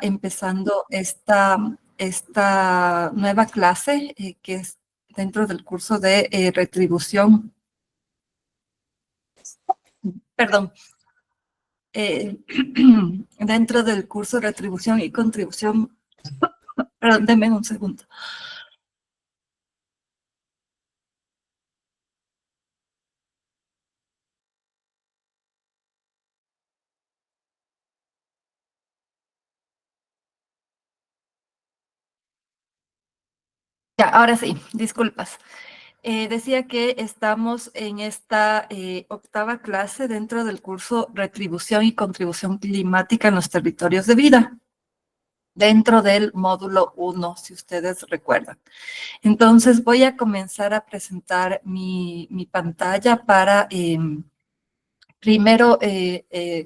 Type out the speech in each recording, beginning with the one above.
Empezando esta nueva clase que es dentro del curso de retribución, perdón, eh, dentro del curso de retribución y contribución, perdón, denme un segundo. Ya, ahora sí, disculpas. Decía que estamos en esta octava clase dentro del curso Retribución y Contribución Climática en los Territorios de Vida, dentro del módulo 1, si ustedes recuerdan. Entonces voy a comenzar a presentar mi pantalla para primero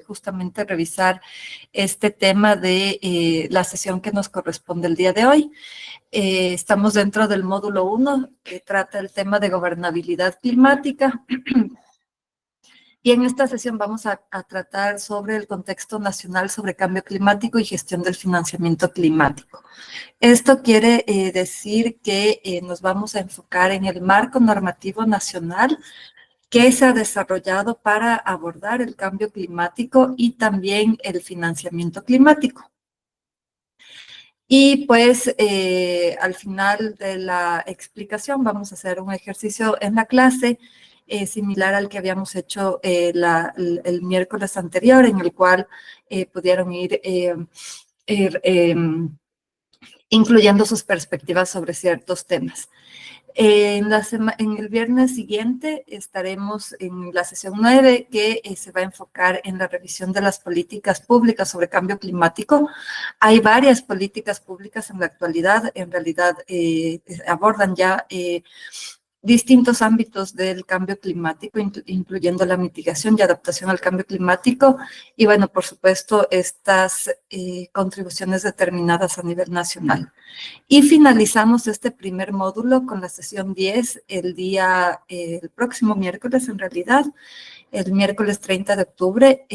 justamente revisar este tema de la sesión que nos corresponde el día de hoy. Estamos dentro del módulo 1, que trata el tema de gobernabilidad climática. Y en esta sesión vamos a tratar sobre el contexto nacional sobre cambio climático y gestión del financiamiento climático. Esto quiere decir que nos vamos a enfocar en el marco normativo nacional que se ha desarrollado para abordar el cambio climático y también el financiamiento climático. Y pues al final de la explicación vamos a hacer un ejercicio en la clase similar al que habíamos hecho el miércoles anterior, en el cual pudieron ir incluyendo sus perspectivas sobre ciertos temas. En el viernes siguiente estaremos en la sesión 9, que se va a enfocar en la revisión de las políticas públicas sobre cambio climático. Hay varias políticas públicas en la actualidad, en realidad abordan ya distintos ámbitos del cambio climático, incluyendo la mitigación y adaptación al cambio climático, y bueno, por supuesto, estas contribuciones determinadas a nivel nacional. Y finalizamos este primer módulo con la sesión 10 el próximo miércoles, en realidad, el miércoles 30 de octubre,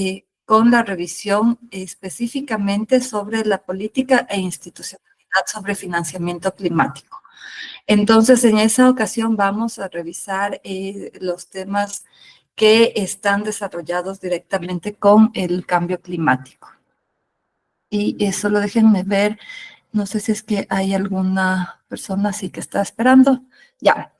con la revisión específicamente sobre la política e institucionalidad sobre financiamiento climático. Entonces, en esa ocasión vamos a revisar los temas que están desarrollados directamente con el cambio climático. Y solo déjenme ver, no sé si es que hay alguna persona así que está esperando. Ya.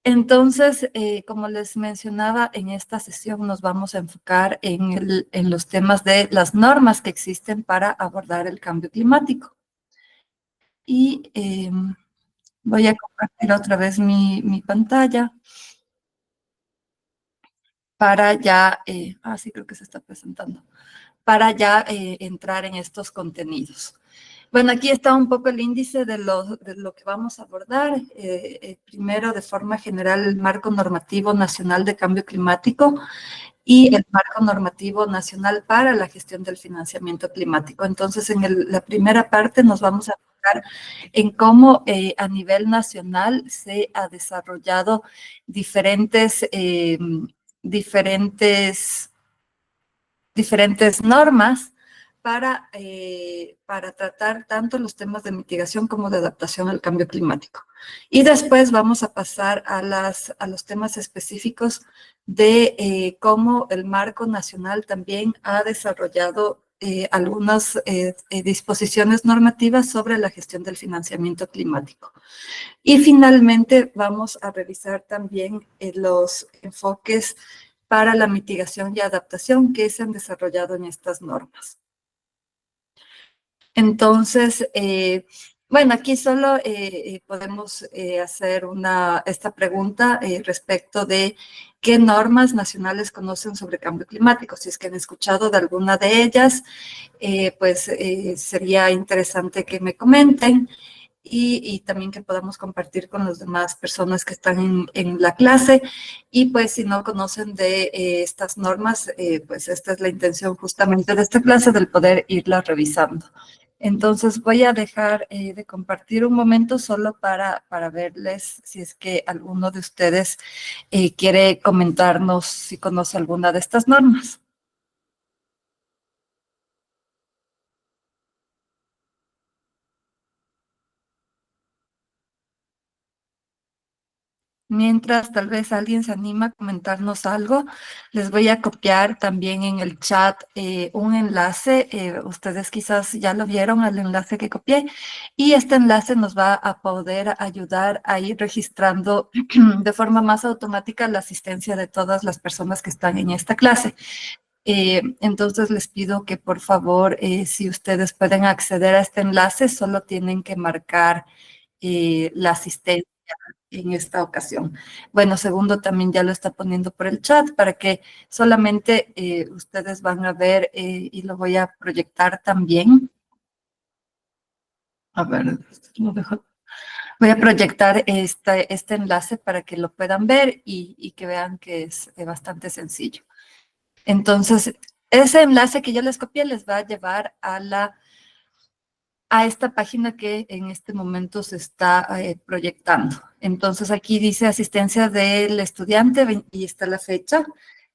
Entonces, como les mencionaba, en esta sesión nos vamos a enfocar en los temas de las normas que existen para abordar el cambio climático. Y voy a compartir otra vez mi pantalla para ya, sí creo que se está presentando, para ya entrar en estos contenidos. Bueno, aquí está un poco el índice de lo que vamos a abordar. Primero, de forma general, el marco normativo nacional de cambio climático y el marco normativo nacional para la gestión del financiamiento climático. Entonces, en la primera parte nos vamos a enfocar en cómo a nivel nacional se ha desarrollado diferentes normas para tratar tanto los temas de mitigación como de adaptación al cambio climático. Y después vamos a pasar a los temas específicos de cómo el marco nacional también ha desarrollado algunas disposiciones normativas sobre la gestión del financiamiento climático. Y finalmente vamos a revisar también los enfoques para la mitigación y adaptación que se han desarrollado en estas normas. Entonces, bueno, aquí solo podemos hacer esta pregunta respecto de qué normas nacionales conocen sobre cambio climático. Si es que han escuchado de alguna de ellas, pues sería interesante que me comenten. Y también que podamos compartir con las demás personas que están en la clase. Y pues si no conocen de estas normas, pues esta es la intención justamente de esta clase, del poder irla revisando. Entonces voy a dejar de compartir un momento solo para verles si es que alguno de ustedes quiere comentarnos si conoce alguna de estas normas. Mientras tal vez alguien se anima a comentarnos algo, les voy a copiar también en el chat un enlace. Ustedes quizás ya lo vieron, el enlace que copié. Y este enlace nos va a poder ayudar a ir registrando de forma más automática la asistencia de todas las personas que están en esta clase. Entonces les pido que por favor, si ustedes pueden acceder a este enlace, solo tienen que marcar la asistencia en esta ocasión. Bueno, segundo también ya lo está poniendo por el chat para que solamente ustedes van a ver y lo voy a proyectar también. A ver, lo dejo. Voy a proyectar este enlace para que lo puedan ver y que vean que es bastante sencillo. Entonces, ese enlace que yo les copié les va a llevar a esta página que en este momento se está proyectando. Entonces, aquí dice asistencia del estudiante y está la fecha,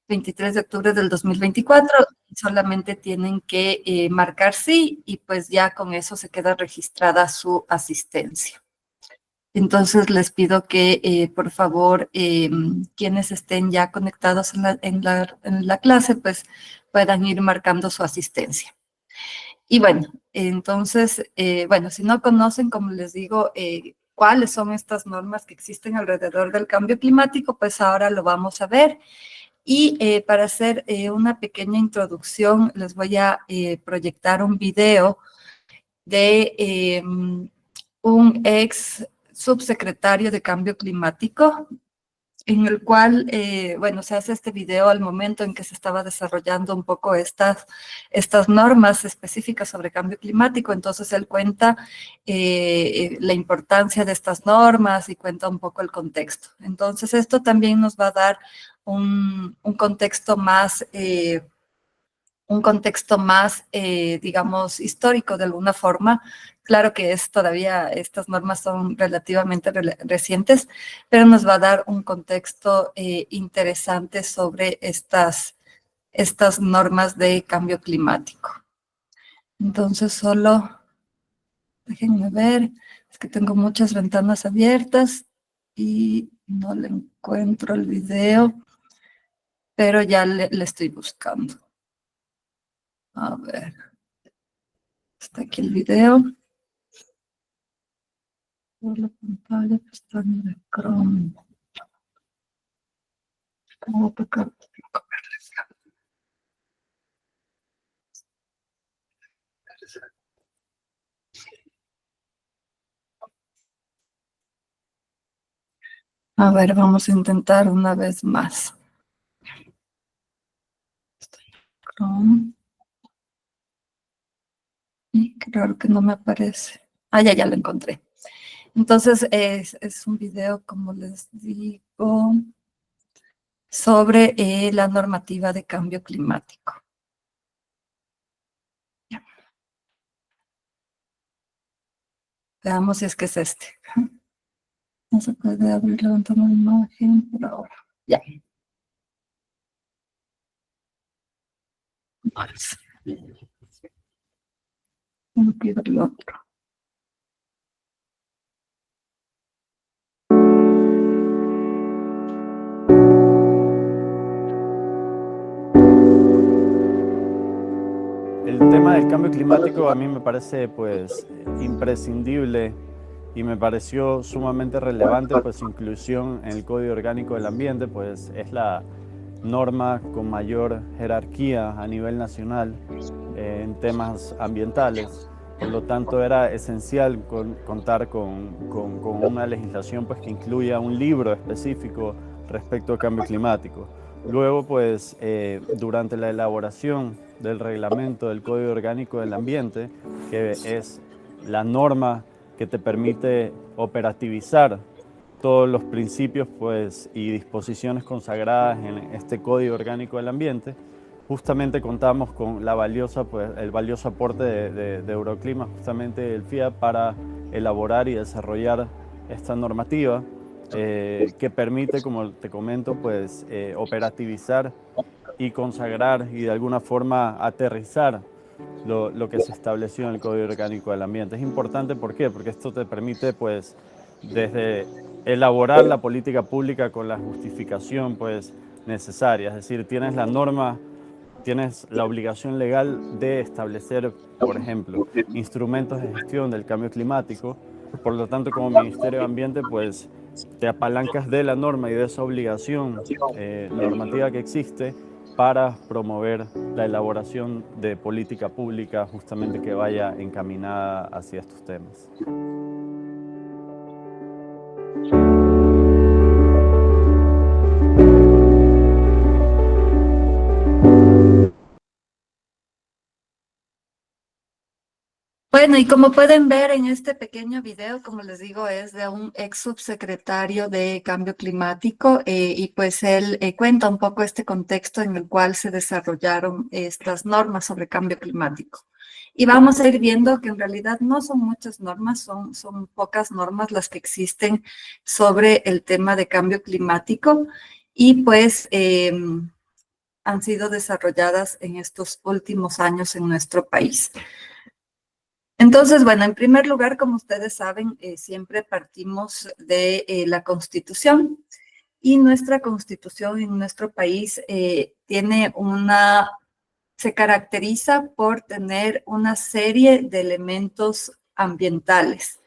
23 de octubre del 2024. Solamente tienen que marcar sí y pues ya con eso se queda registrada su asistencia. Entonces les pido que, por favor, quienes estén ya conectados en la clase, pues puedan ir marcando su asistencia. Y bueno, entonces, bueno, si no conocen, como les digo, cuáles son estas normas que existen alrededor del cambio climático, pues ahora lo vamos a ver. Y para hacer una pequeña introducción, les voy a proyectar un video de un ex subsecretario de Cambio Climático, en el cual, bueno, se hace este video al momento en que se estaba desarrollando un poco estas normas específicas sobre cambio climático. Entonces, él cuenta la importancia de estas normas y cuenta un poco el contexto. Entonces, esto también nos va a dar un contexto más digamos, histórico de alguna forma. Claro que es todavía, estas normas son relativamente recientes, pero nos va a dar un contexto interesante sobre estas normas de cambio climático. Entonces, solo déjenme ver, es que tengo muchas ventanas abiertas y no le encuentro el video, pero ya le estoy buscando. A ver. Está aquí el video. Por la pantalla, pestaña de Chrome. ¿Cómo tocar? A ver, vamos a intentar una vez más. Chrome. Y claro que no me aparece. Ah, ya lo encontré. Entonces, es un video, como les digo, sobre la normativa de cambio climático. Ya. Veamos si es que es este. No se puede abrir levantando la imagen por ahora. Ya. Tengo que ver el otro. El tema del cambio climático a mí me parece pues imprescindible y me pareció sumamente relevante pues su inclusión en el Código Orgánico del Ambiente, pues es la norma con mayor jerarquía a nivel nacional en temas ambientales. Por lo tanto, era esencial contar con una legislación pues, que incluya un libro específico respecto al cambio climático. Luego, pues, durante la elaboración del reglamento del Código Orgánico del Ambiente, que es la norma que te permite operativizar todos los principios pues, y disposiciones consagradas en este Código Orgánico del Ambiente, justamente contamos con la valiosa, pues, el valioso aporte de Euroclima, justamente el FIA, para elaborar y desarrollar esta normativa que permite, como te comento, pues, operativizar y consagrar y de alguna forma aterrizar lo que se estableció en el Código Orgánico del Ambiente. Es importante, ¿por qué? Porque esto te permite, pues, desde elaborar la política pública con la justificación pues necesaria. Es decir, tienes la norma, tienes la obligación legal de establecer, por ejemplo, instrumentos de gestión del cambio climático. Por lo tanto, como Ministerio de Ambiente, pues te apalancas de la norma y de esa obligación normativa que existe para promover la elaboración de política pública justamente que vaya encaminada hacia estos temas. Bueno, y como pueden ver en este pequeño video, como les digo, es de un ex subsecretario de Cambio Climático y pues él cuenta un poco este contexto en el cual se desarrollaron estas normas sobre cambio climático. Y vamos a ir viendo que en realidad no son muchas normas, son pocas normas las que existen sobre el tema de cambio climático y pues han sido desarrolladas en estos últimos años en nuestro país. Entonces, bueno, en primer lugar, como ustedes saben, siempre partimos de la Constitución y nuestra Constitución en nuestro país se caracteriza por tener una serie de elementos ambientales.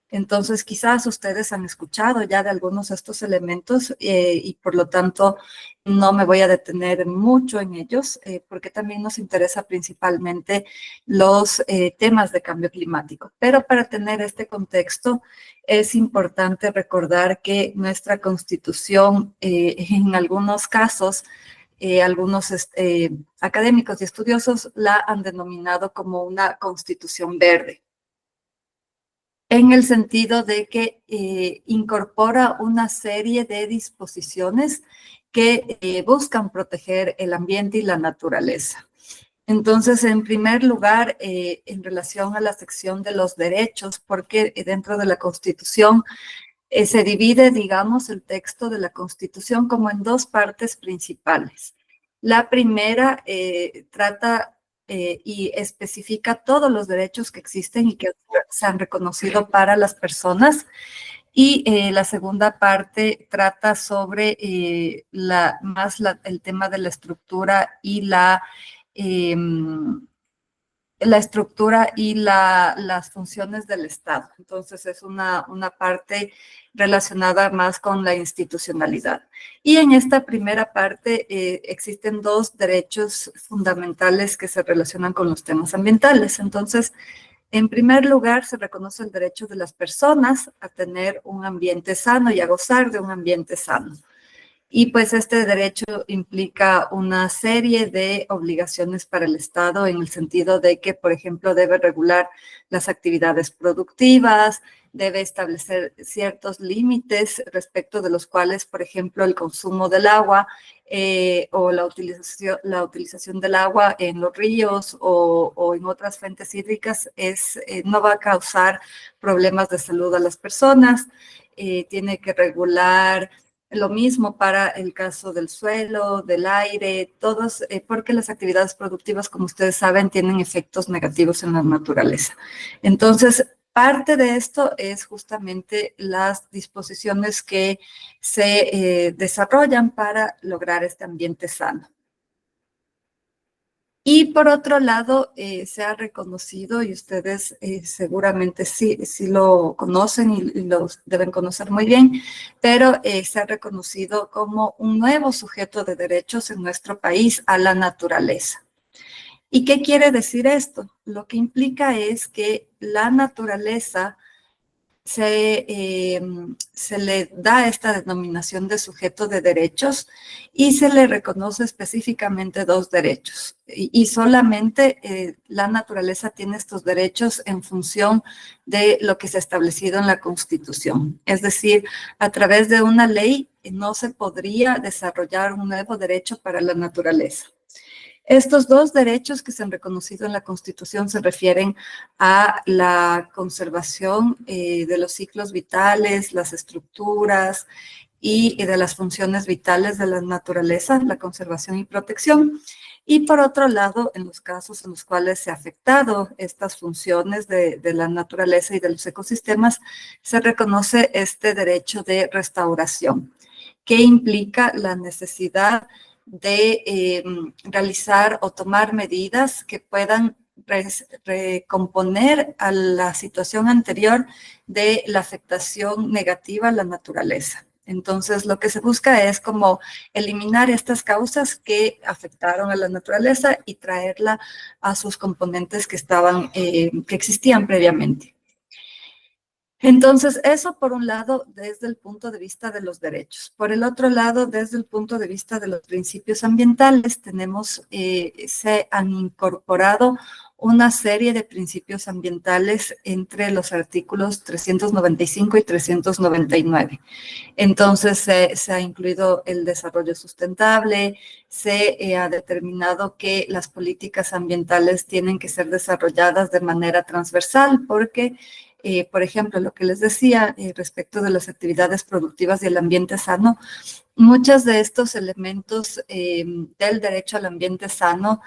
Entonces, quizás ustedes han escuchado ya de algunos de estos elementos y por lo tanto no me voy a detener mucho en ellos porque también nos interesa principalmente los temas de cambio climático. Pero para tener este contexto es importante recordar que nuestra Constitución en algunos casos algunos académicos y estudiosos la han denominado como una Constitución verde, en el sentido de que incorpora una serie de disposiciones que buscan proteger el ambiente y la naturaleza. Entonces, en primer lugar, en relación a la sección de los derechos, porque dentro de la Constitución se divide, digamos, el texto de la Constitución como en dos partes principales. La primera trata y especifica todos los derechos que existen y que se han reconocido para las personas. Y la segunda parte trata sobre el tema de la estructura y las funciones del Estado. Entonces, es una parte relacionada más con la institucionalidad. Y en esta primera parte existen dos derechos fundamentales que se relacionan con los temas ambientales. Entonces, en primer lugar, se reconoce el derecho de las personas a tener un ambiente sano y a gozar de un ambiente sano. Y pues este derecho implica una serie de obligaciones para el Estado en el sentido de que, por ejemplo, debe regular las actividades productivas, debe establecer ciertos límites respecto de los cuales, por ejemplo, el consumo del agua o la utilización del agua en los ríos o en otras fuentes hídricas no va a causar problemas de salud a las personas. Tiene que regular lo mismo para el caso del suelo, del aire, todos, porque las actividades productivas, como ustedes saben, tienen efectos negativos en la naturaleza. Entonces, parte de esto es justamente las disposiciones que se desarrollan para lograr este ambiente sano. Y por otro lado, se ha reconocido, y ustedes seguramente sí lo conocen y lo deben conocer muy bien, pero se ha reconocido como un nuevo sujeto de derechos en nuestro país a la naturaleza. ¿Y qué quiere decir esto? Lo que implica es que la naturaleza se le da esta denominación de sujeto de derechos y se le reconoce específicamente dos derechos. Y solamente la naturaleza tiene estos derechos en función de lo que se ha establecido en la Constitución. Es decir, a través de una ley no se podría desarrollar un nuevo derecho para la naturaleza. Estos dos derechos que se han reconocido en la Constitución se refieren a la conservación de los ciclos vitales, las estructuras y de las funciones vitales de la naturaleza, la conservación y protección. Y por otro lado, en los casos en los cuales se ha afectado estas funciones de la naturaleza y de los ecosistemas, se reconoce este derecho de restauración, que implica la necesidad de realizar o tomar medidas que puedan recomponer a la situación anterior de la afectación negativa a la naturaleza. Entonces, lo que se busca es como eliminar estas causas que afectaron a la naturaleza y traerla a sus componentes que que existían previamente. Entonces, eso por un lado desde el punto de vista de los derechos. Por el otro lado, desde el punto de vista de los principios ambientales, se han incorporado una serie de principios ambientales entre los artículos 395 y 399. Entonces, se ha incluido el desarrollo sustentable, se ha determinado que las políticas ambientales tienen que ser desarrolladas de manera transversal porque por ejemplo, lo que les decía respecto de las actividades productivas y el ambiente sano, muchos de estos elementos del derecho al ambiente sano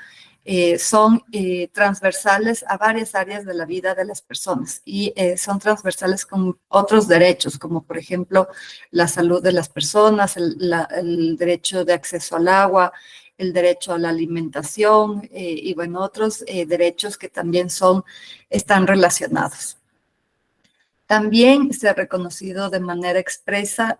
son transversales a varias áreas de la vida de las personas y son transversales con otros derechos, como por ejemplo la salud de las personas, el derecho de acceso al agua, el derecho a la alimentación y bueno, otros derechos que también están relacionados. También se ha reconocido de manera expresa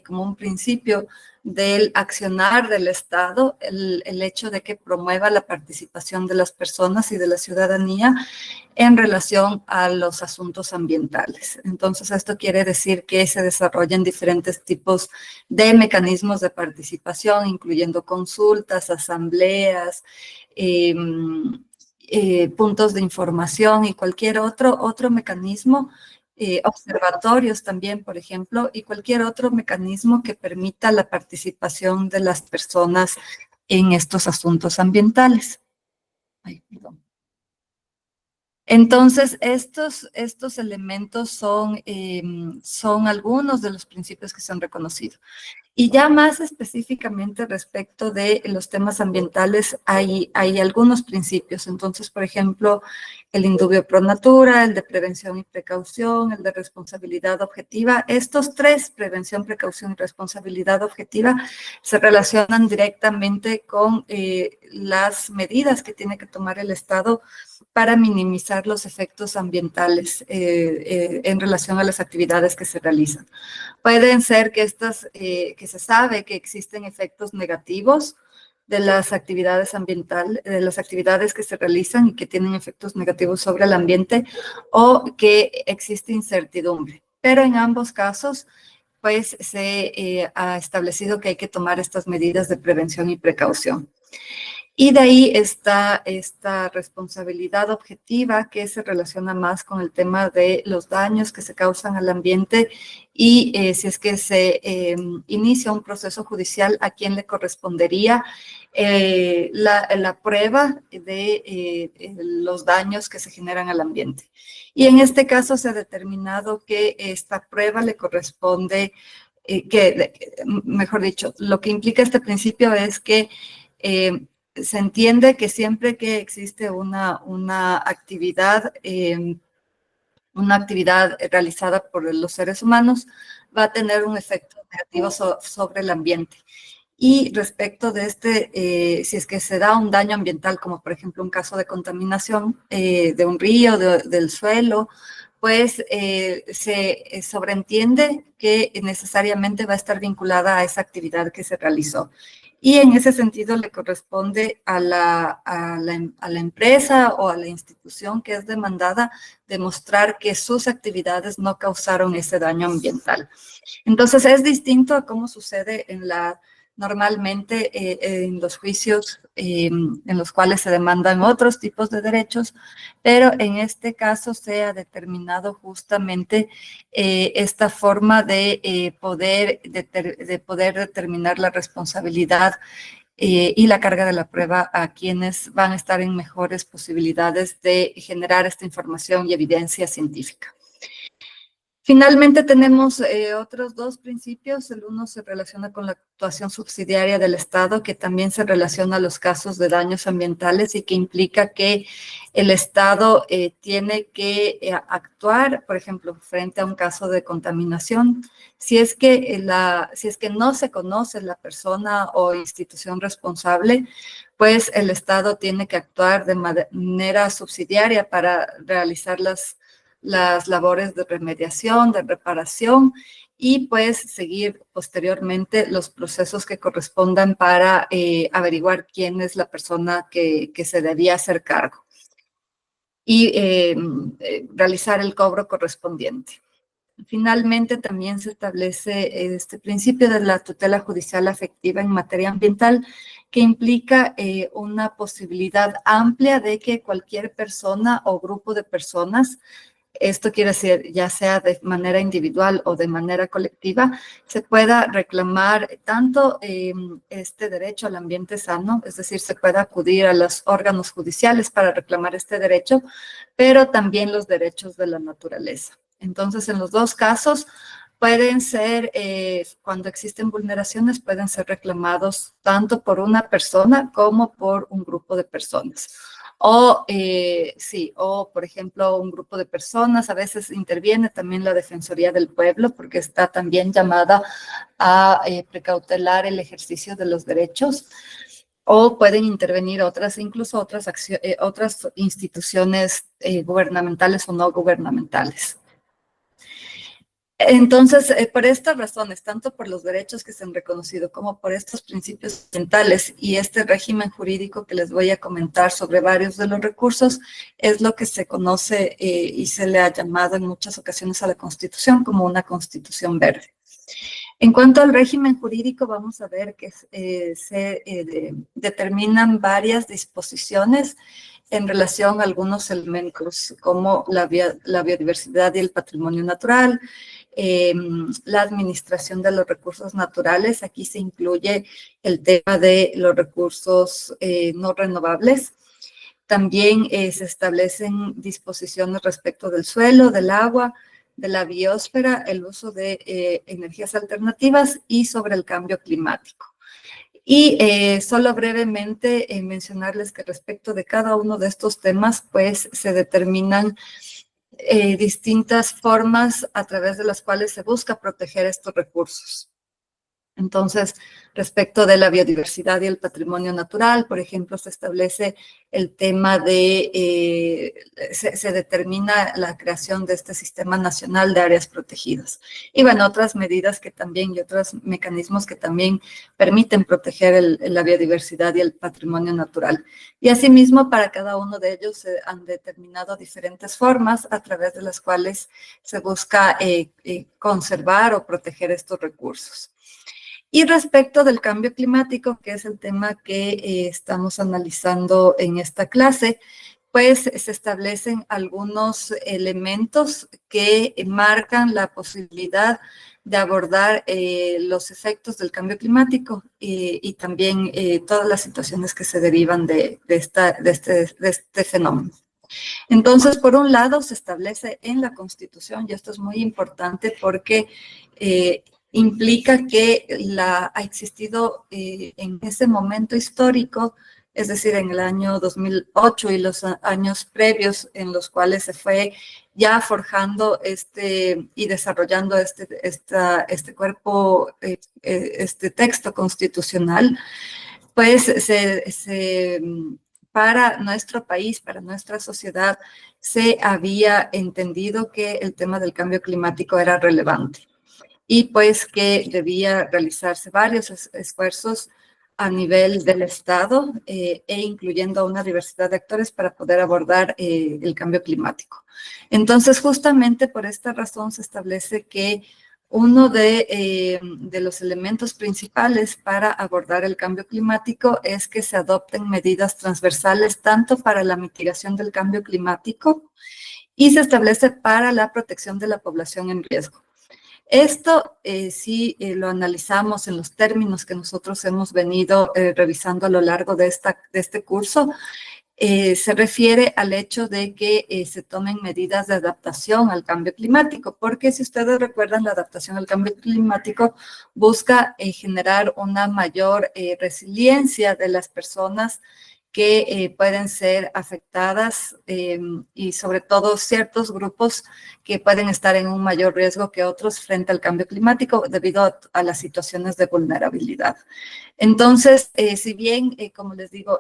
como un principio del accionar del Estado, el hecho de que promueva la participación de las personas y de la ciudadanía en relación a los asuntos ambientales. Entonces, esto quiere decir que se desarrollan diferentes tipos de mecanismos de participación, incluyendo consultas, asambleas, puntos de información y cualquier otro mecanismo, observatorios también, por ejemplo, y cualquier otro mecanismo que permita la participación de las personas en estos asuntos ambientales. Ay, perdón. Entonces, estos elementos son algunos de los principios que se han reconocido. Y ya más específicamente respecto de los temas ambientales, hay algunos principios. Entonces, por ejemplo, el indubio pro natura, el de prevención y precaución, el de responsabilidad objetiva. Estos tres, prevención, precaución y responsabilidad objetiva, se relacionan directamente con las medidas que tiene que tomar el Estado para minimizar los efectos ambientales en relación a las actividades que se realizan. Pueden ser que que se sabe que existen efectos negativos de las actividades ambientales, de las actividades que se realizan y que tienen efectos negativos sobre el ambiente, o que existe incertidumbre. Pero en ambos casos, pues se ha establecido que hay que tomar estas medidas de prevención y precaución. Y de ahí está esta responsabilidad objetiva que se relaciona más con el tema de los daños que se causan al ambiente y si es que se inicia un proceso judicial, a quién le correspondería la prueba de los daños que se generan al ambiente. Y en este caso se ha determinado que esta prueba le corresponde, mejor dicho, lo que implica este principio es que se entiende que siempre que existe una actividad realizada por los seres humanos, va a tener un efecto negativo sobre el ambiente. Y respecto de si es que se da un daño ambiental, como por ejemplo un caso de contaminación de un río, del suelo, pues se sobreentiende que necesariamente va a estar vinculada a esa actividad que se realizó. Y en ese sentido le corresponde a la empresa o a la institución que es demandada demostrar que sus actividades no causaron ese daño ambiental. Entonces es distinto a cómo sucede normalmente en los juicios en los cuales se demandan otros tipos de derechos, pero en este caso se ha determinado justamente esta forma de poder determinar la responsabilidad y la carga de la prueba a quienes van a estar en mejores posibilidades de generar esta información y evidencia científica. Finalmente tenemos otros dos principios. El uno se relaciona con la actuación subsidiaria del Estado, que también se relaciona a los casos de daños ambientales y que implica que el Estado tiene que actuar, por ejemplo, frente a un caso de contaminación. Si es que no se conoce la persona o institución responsable, pues el Estado tiene que actuar de manera subsidiaria para realizar las labores de remediación, de reparación y pues seguir posteriormente los procesos que correspondan para averiguar quién es la persona que se debía hacer cargo y realizar el cobro correspondiente. Finalmente, también se establece este principio de la tutela judicial afectiva en materia ambiental, que implica una posibilidad amplia de que cualquier persona o grupo de personas, esto quiere decir ya sea de manera individual o de manera colectiva, se pueda reclamar tanto este derecho al ambiente sano, es decir, se pueda acudir a los órganos judiciales para reclamar este derecho, pero también los derechos de la naturaleza. Entonces, en los dos casos pueden ser, cuando existen vulneraciones, pueden ser reclamados tanto por una persona como por un grupo de personas. O, por ejemplo, un grupo de personas, a veces interviene también la Defensoría del Pueblo, porque está también llamada a precautelar el ejercicio de los derechos, o pueden intervenir incluso otras instituciones gubernamentales o no gubernamentales. Entonces, por estas razones, tanto por los derechos que se han reconocido como por estos principios ambientales y este régimen jurídico que les voy a comentar sobre varios de los recursos, es lo que se conoce y se le ha llamado en muchas ocasiones a la Constitución como una Constitución verde. En cuanto al régimen jurídico, vamos a ver que se determinan varias disposiciones en relación a algunos elementos como la biodiversidad y el patrimonio natural, la administración de los recursos naturales. Aquí se incluye el tema de los recursos no renovables. También se establecen disposiciones respecto del suelo, del agua, de la biosfera, el uso de energías alternativas y sobre el cambio climático. Y solo brevemente mencionarles que respecto de cada uno de estos temas, pues se determinan distintas formas a través de las cuales se busca proteger estos recursos. Entonces, respecto de la biodiversidad y el patrimonio natural, por ejemplo, se establece el tema de, se determina la creación de este Sistema Nacional de Áreas Protegidas. Y bueno, otras medidas que también y otros mecanismos que también permiten proteger la biodiversidad y el patrimonio natural. Y asimismo, para cada uno de ellos se han determinado diferentes formas a través de las cuales se busca conservar o proteger estos recursos. Y respecto del cambio climático, que es el tema que estamos analizando en esta clase, pues se establecen algunos elementos que marcan la posibilidad de abordar los efectos del cambio climático y también todas las situaciones que se derivan de este fenómeno. Entonces, por un lado, se establece en la Constitución, y esto es muy importante porque implica que ha existido en ese momento histórico, es decir, en el año 2008 y los años previos en los cuales se fue ya forjando y desarrollando este cuerpo, este texto constitucional, pues para nuestro país, para nuestra sociedad, se había entendido que el tema del cambio climático era relevante y pues que debía realizarse varios esfuerzos a nivel del Estado e incluyendo a una diversidad de actores para poder abordar el cambio climático. Entonces, justamente por esta razón se establece que uno de los elementos principales para abordar el cambio climático es que se adopten medidas transversales tanto para la mitigación del cambio climático y se establece para la protección de la población en riesgo. Esto lo analizamos en los términos que nosotros hemos venido revisando a lo largo de este curso. se refiere al hecho de que se tomen medidas de adaptación al cambio climático, porque si ustedes recuerdan, la adaptación al cambio climático busca generar una mayor resiliencia de las personas que pueden ser afectadas y sobre todo ciertos grupos que pueden estar en un mayor riesgo que otros frente al cambio climático debido a las situaciones de vulnerabilidad. Entonces, si bien, como les digo,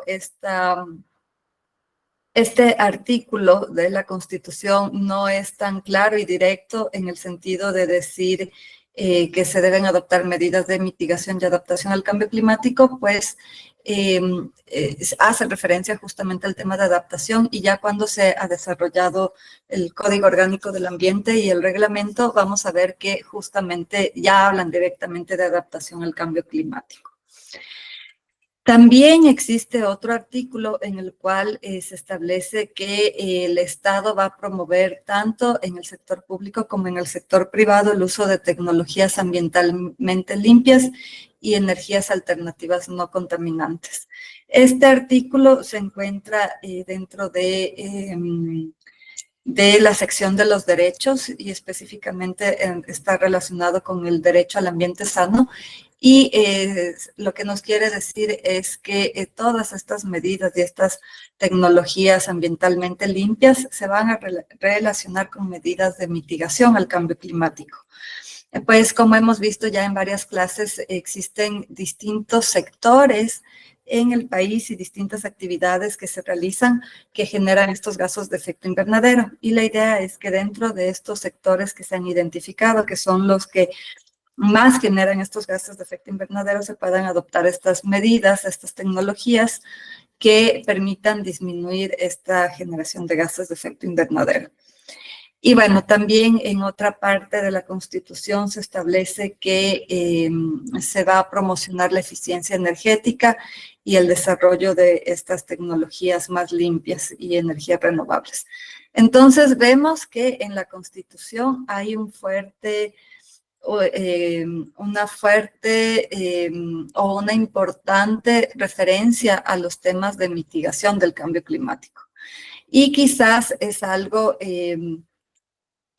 este artículo de la Constitución no es tan claro y directo en el sentido de decir que se deben adoptar medidas de mitigación y adaptación al cambio climático, pues hace referencia justamente al tema de adaptación, y ya cuando se ha desarrollado el Código Orgánico del Ambiente y el reglamento, vamos a ver que justamente ya hablan directamente de adaptación al cambio climático. También existe otro artículo en el cual se establece que el Estado va a promover tanto en el sector público como en el sector privado el uso de tecnologías ambientalmente limpias y energías alternativas no contaminantes. Este artículo se encuentra dentro de la sección de los derechos, y específicamente está relacionado con el derecho al ambiente sano. Y lo que nos quiere decir es que todas estas medidas y estas tecnologías ambientalmente limpias se van a relacionar con medidas de mitigación al cambio climático. Pues como hemos visto ya en varias clases, existen distintos sectores en el país y distintas actividades que se realizan que generan estos gases de efecto invernadero. Y la idea es que dentro de estos sectores que se han identificado, que son los que más generan estos gases de efecto invernadero, se puedan adoptar estas medidas, estas tecnologías que permitan disminuir esta generación de gases de efecto invernadero. Y bueno, también en otra parte de la Constitución se establece que se va a promocionar la eficiencia energética y el desarrollo de estas tecnologías más limpias y energías renovables. Entonces vemos que en la Constitución hay una importante referencia a los temas de mitigación del cambio climático. Y quizás es algo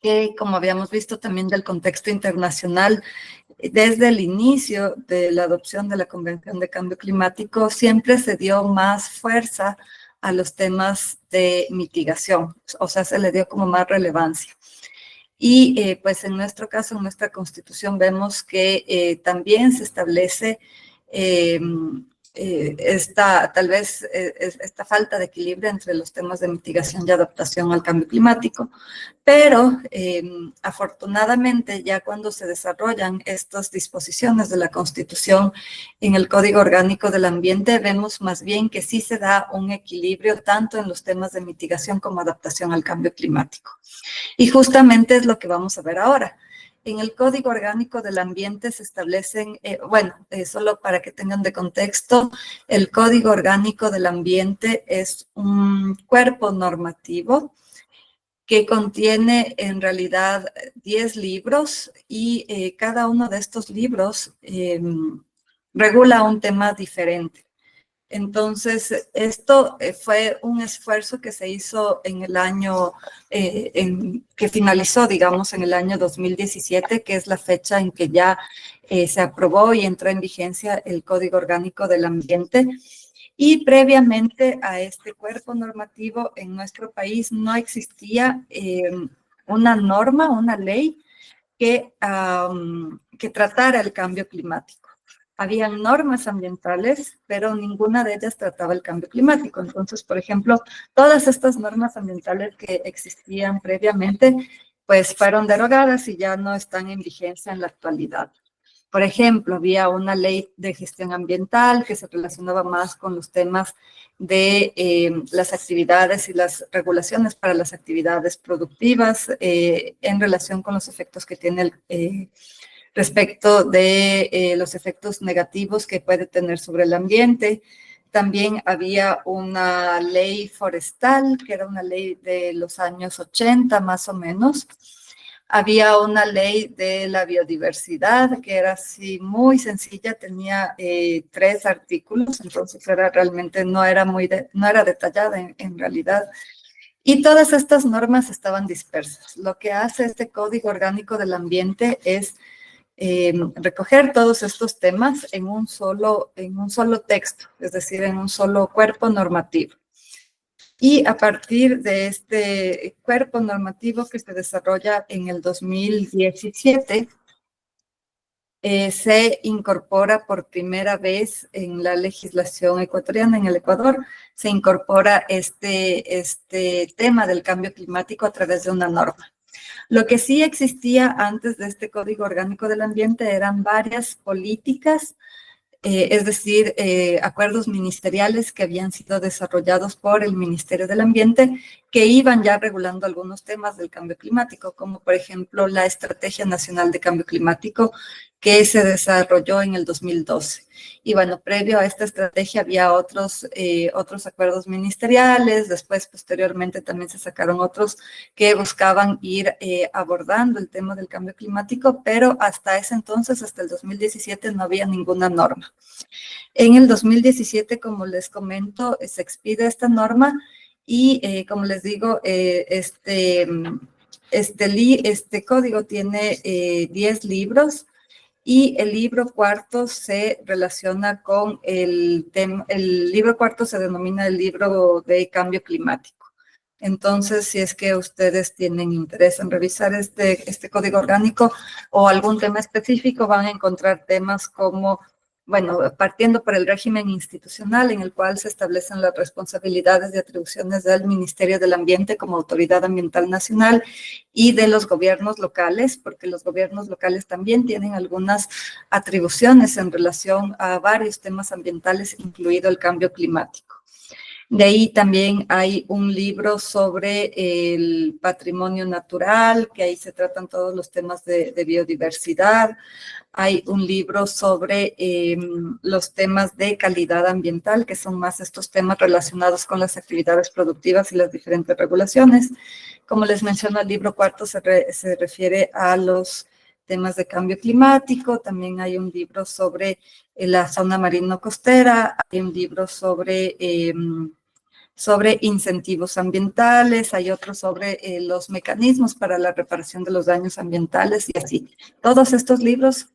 que, como habíamos visto también del contexto internacional, desde el inicio de la adopción de la Convención de Cambio Climático, siempre se dio más fuerza a los temas de mitigación, o sea, se le dio como más relevancia. Y pues en nuestro caso, en nuestra Constitución, vemos que también se establece esta falta de equilibrio entre los temas de mitigación y adaptación al cambio climático, pero afortunadamente ya cuando se desarrollan estas disposiciones de la Constitución en el Código Orgánico del Ambiente, vemos más bien que sí se da un equilibrio tanto en los temas de mitigación como adaptación al cambio climático. Y justamente es lo que vamos a ver ahora. En el Código Orgánico del Ambiente se establecen, solo para que tengan de contexto, el Código Orgánico del Ambiente es un cuerpo normativo que contiene en realidad 10 libros y cada uno de estos libros regula un tema diferente. Entonces, esto fue un esfuerzo que se hizo en el año, que finalizó, digamos, en el año 2017, que es la fecha en que ya se aprobó y entró en vigencia el Código Orgánico del Ambiente. Y previamente a este cuerpo normativo en nuestro país no existía una norma, una ley que tratara el cambio climático. Habían normas ambientales, pero ninguna de ellas trataba el cambio climático. Entonces, por ejemplo, todas estas normas ambientales que existían previamente, pues fueron derogadas y ya no están en vigencia en la actualidad. Por ejemplo, había una ley de gestión ambiental que se relacionaba más con los temas de las actividades y las regulaciones para las actividades productivas en relación con los efectos que tiene respecto de los efectos negativos que puede tener sobre el ambiente. También había una ley forestal, que era una ley de los años 80 más o menos. Había una ley de la biodiversidad que era así muy sencilla, tenía 3 artículos, entonces era realmente no era detallada en realidad. Y todas estas normas estaban dispersas. Lo que hace este Código Orgánico del Ambiente es recoger todos estos temas en un solo texto, es decir, en un solo cuerpo normativo. Y a partir de este cuerpo normativo que se desarrolla en el 2017, se incorpora por primera vez en la legislación ecuatoriana, en el Ecuador, se incorpora este tema del cambio climático a través de una norma. Lo que sí existía antes de este Código Orgánico del Ambiente eran varias políticas, es decir, acuerdos ministeriales que habían sido desarrollados por el Ministerio del Ambiente que iban ya regulando algunos temas del cambio climático, como por ejemplo la Estrategia Nacional de Cambio Climático que se desarrolló en el 2012. Y bueno, previo a esta estrategia había otros acuerdos ministeriales, después posteriormente también se sacaron otros que buscaban ir abordando el tema del cambio climático, pero hasta ese entonces, hasta el 2017, no había ninguna norma. En el 2017, como les comento, se expide esta norma y como les digo, este código tiene 10 libros. Y el libro cuarto se relaciona con el libro cuarto se denomina el libro de cambio climático. Entonces, si es que ustedes tienen interés en revisar este código orgánico o algún tema específico, van a encontrar temas como, bueno, partiendo por el régimen institucional en el cual se establecen las responsabilidades y atribuciones del Ministerio del Ambiente como Autoridad Ambiental Nacional y de los gobiernos locales, porque los gobiernos locales también tienen algunas atribuciones en relación a varios temas ambientales, incluido el cambio climático. De ahí también hay un libro sobre el patrimonio natural, que ahí se tratan todos los temas de biodiversidad. Hay un libro sobre los temas de calidad ambiental, que son más estos temas relacionados con las actividades productivas y las diferentes regulaciones. Como les menciono, el libro cuarto se refiere a los temas de cambio climático. También hay un libro sobre la zona marino-costera. Hay un libro sobre incentivos ambientales, hay otro sobre los mecanismos para la reparación de los daños ambientales y así. Todos estos libros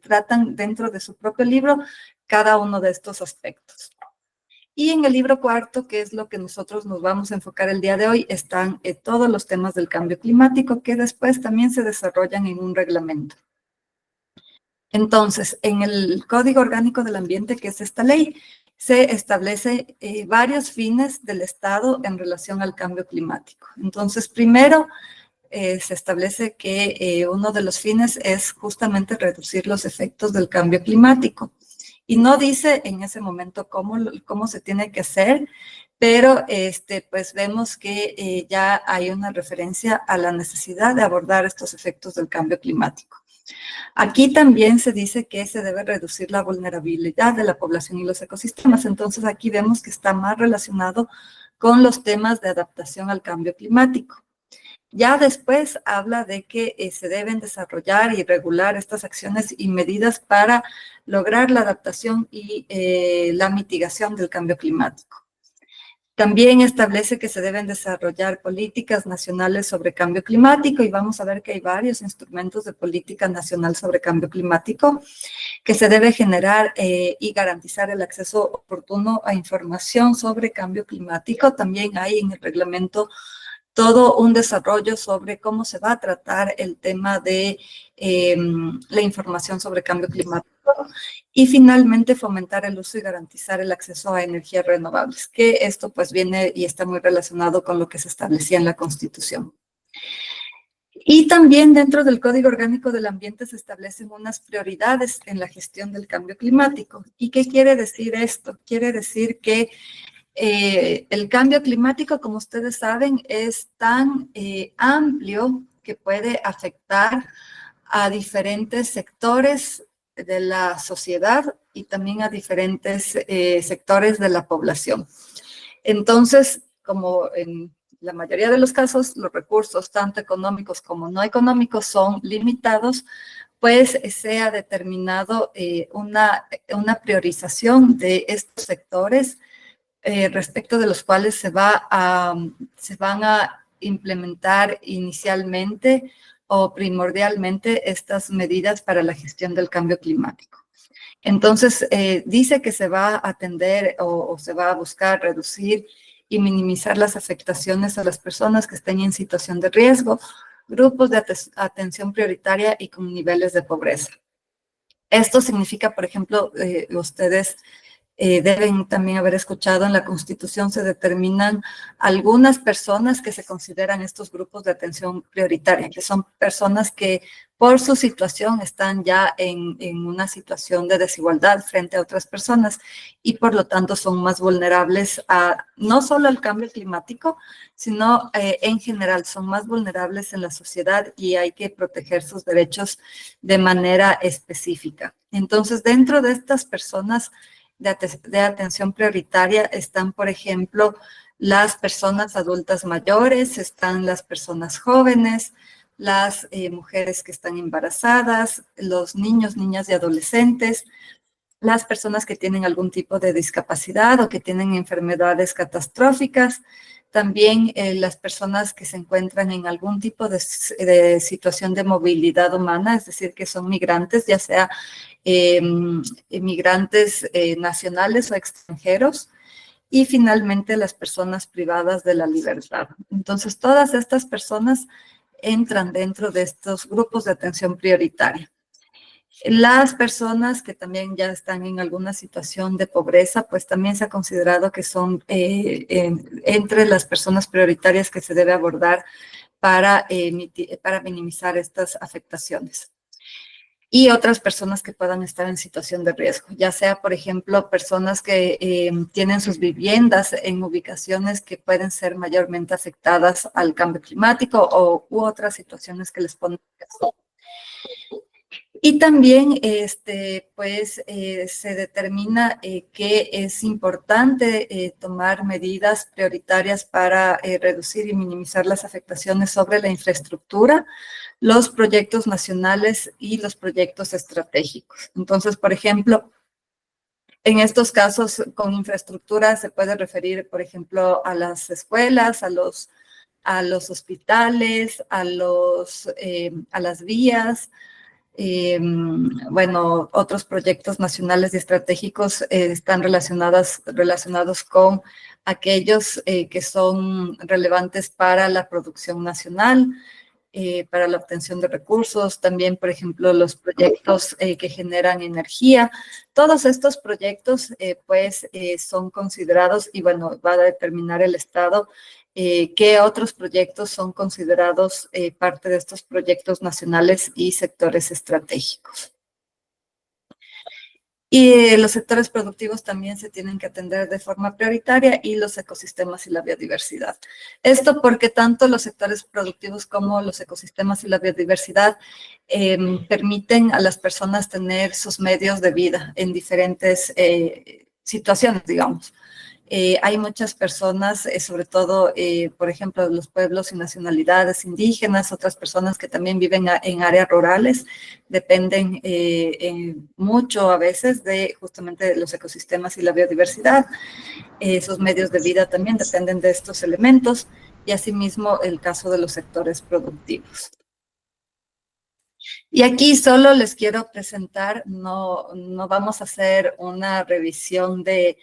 tratan dentro de su propio libro cada uno de estos aspectos. Y en el libro cuarto, que es lo que nosotros nos vamos a enfocar el día de hoy, están todos los temas del cambio climático que después también se desarrollan en un reglamento. Entonces, en el Código Orgánico del Ambiente, que es esta ley, se establece varios fines del Estado en relación al cambio climático. Entonces, primero, se establece que uno de los fines es justamente reducir los efectos del cambio climático. Y no dice en ese momento cómo se tiene que hacer, pero pues vemos que ya hay una referencia a la necesidad de abordar estos efectos del cambio climático. Aquí también se dice que se debe reducir la vulnerabilidad de la población y los ecosistemas. Entonces, aquí vemos que está más relacionado con los temas de adaptación al cambio climático. Ya después habla de que se deben desarrollar y regular estas acciones y medidas para lograr la adaptación y la mitigación del cambio climático. También establece que se deben desarrollar políticas nacionales sobre cambio climático y vamos a ver que hay varios instrumentos de política nacional sobre cambio climático que se debe generar y garantizar el acceso oportuno a información sobre cambio climático. También hay en el reglamento todo un desarrollo sobre cómo se va a tratar el tema de la información sobre cambio climático y finalmente fomentar el uso y garantizar el acceso a energías renovables, que esto pues viene y está muy relacionado con lo que se establecía en la Constitución. Y también dentro del Código Orgánico del Ambiente se establecen unas prioridades en la gestión del cambio climático. ¿Y qué quiere decir esto? Quiere decir que el cambio climático, como ustedes saben, es tan amplio que puede afectar a diferentes sectores de la sociedad y también a diferentes sectores de la población. Entonces, como la mayoría de los casos los recursos, tanto económicos como no económicos, son limitados, pues se ha determinado una priorización de estos sectores respecto de los cuales se van a implementar inicialmente o primordialmente estas medidas para la gestión del cambio climático. Entonces, dice que se va a atender o se va a buscar reducir y minimizar las afectaciones a las personas que estén en situación de riesgo, grupos de atención prioritaria y con niveles de pobreza. Esto significa, por ejemplo, ustedes deben también haber escuchado, en la Constitución se determinan algunas personas que se consideran estos grupos de atención prioritaria, que son personas que por su situación están ya en una situación de desigualdad frente a otras personas y por lo tanto son más vulnerables a no solo al cambio climático, sino en general son más vulnerables en la sociedad y hay que proteger sus derechos de manera específica. Entonces, dentro de estas personas de atención prioritaria están, por ejemplo, las personas adultas mayores, están las personas jóvenes, las mujeres que están embarazadas, los niños, niñas y adolescentes, las personas que tienen algún tipo de discapacidad o que tienen enfermedades catastróficas, también las personas que se encuentran en algún tipo de situación de movilidad humana, es decir, que son migrantes, ya sea migrantes nacionales o extranjeros, y finalmente las personas privadas de la libertad. Entonces, todas estas personas entran dentro de estos grupos de atención prioritaria. Las personas que también ya están en alguna situación de pobreza, pues también se ha considerado que son entre las personas prioritarias que se debe abordar para minimizar estas afectaciones. Y otras personas que puedan estar en situación de riesgo, ya sea, por ejemplo, personas que tienen sus viviendas en ubicaciones que pueden ser mayormente afectadas al cambio climático u otras situaciones que les ponen riesgo. Y también, se determina que es importante tomar medidas prioritarias para reducir y minimizar las afectaciones sobre la infraestructura, los proyectos nacionales y los proyectos estratégicos. Entonces, por ejemplo, en estos casos con infraestructura se puede referir, por ejemplo, a las escuelas, a los hospitales, a las vías. Bueno, otros proyectos nacionales y estratégicos están relacionados con aquellos que son relevantes para la producción nacional, para la obtención de recursos, también, por ejemplo, los proyectos que generan energía. Todos estos proyectos, son considerados y, bueno, va a determinar el Estado qué otros proyectos son considerados parte de estos proyectos nacionales y sectores estratégicos. Y los sectores productivos también se tienen que atender de forma prioritaria y los ecosistemas y la biodiversidad. Esto porque tanto los sectores productivos como los ecosistemas y la biodiversidad permiten a las personas tener sus medios de vida en diferentes situaciones, digamos. Hay muchas personas, sobre todo, por ejemplo, los pueblos y nacionalidades indígenas, otras personas que también viven en áreas rurales, dependen mucho a veces de justamente los ecosistemas y la biodiversidad. Sus medios de vida también dependen de estos elementos y asimismo el caso de los sectores productivos. Y aquí solo les quiero presentar, no vamos a hacer una revisión de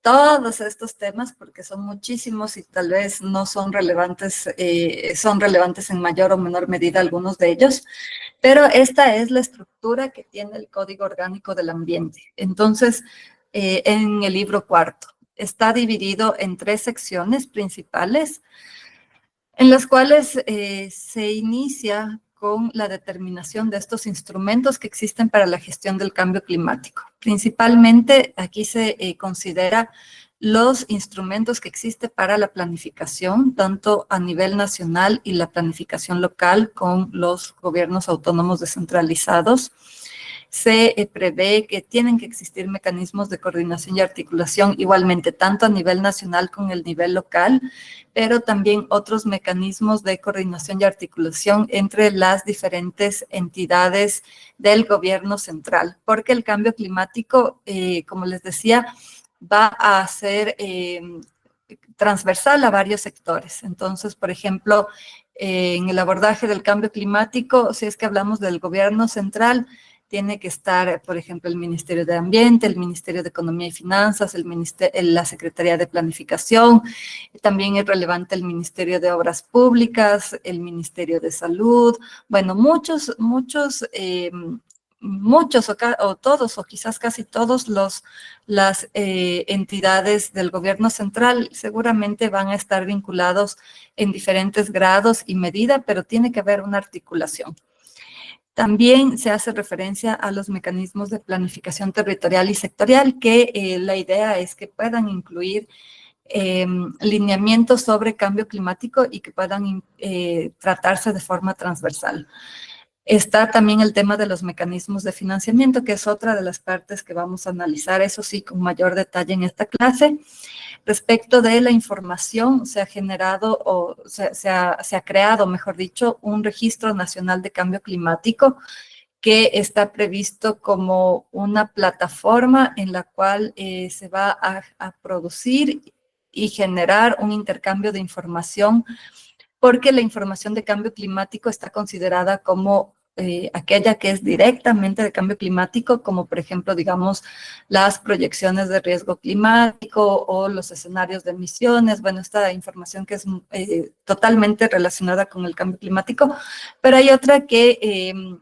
todos estos temas porque son muchísimos y tal vez no son relevantes, son relevantes en mayor o menor medida algunos de ellos, pero esta es la estructura que tiene el Código Orgánico del Ambiente. Entonces, en el libro cuarto, está dividido en 3 secciones principales, en las cuales se inicia con la determinación de estos instrumentos que existen para la gestión del cambio climático. Principalmente aquí se considera los instrumentos que existen para la planificación, tanto a nivel nacional y la planificación local con los gobiernos autónomos descentralizados. se prevé que tienen que existir mecanismos de coordinación y articulación igualmente, tanto a nivel nacional como el nivel local, pero también otros mecanismos de coordinación y articulación entre las diferentes entidades del gobierno central, porque el cambio climático, como les decía, va a ser transversal a varios sectores. Entonces, por ejemplo, en el abordaje del cambio climático, si es que hablamos del gobierno central, tiene que estar, por ejemplo, el Ministerio de Ambiente, el Ministerio de Economía y Finanzas, la Secretaría de Planificación, también es relevante el Ministerio de Obras Públicas, el Ministerio de Salud, bueno, muchos o todos, o quizás casi todos las entidades del gobierno central seguramente van a estar vinculados en diferentes grados y medida, pero tiene que haber una articulación. También se hace referencia a los mecanismos de planificación territorial y sectorial, que la idea es que puedan incluir lineamientos sobre cambio climático y que puedan tratarse de forma transversal. Está también el tema de los mecanismos de financiamiento, que es otra de las partes que vamos a analizar, eso sí, con mayor detalle en esta clase. Respecto de la información, se ha generado o se ha creado, mejor dicho, un registro nacional de cambio climático que está previsto como una plataforma en la cual se va a producir y generar un intercambio de información, porque la información de cambio climático está considerada como aquella que es directamente de cambio climático, como por ejemplo, digamos, las proyecciones de riesgo climático o los escenarios de emisiones, bueno, esta información que es totalmente relacionada con el cambio climático, pero hay otra que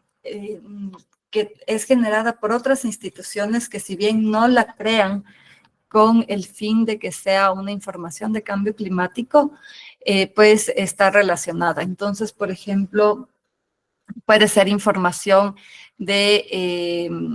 es generada por otras instituciones que si bien no la crean con el fin de que sea una información de cambio climático, pues está relacionada. Entonces, por ejemplo, puede ser información de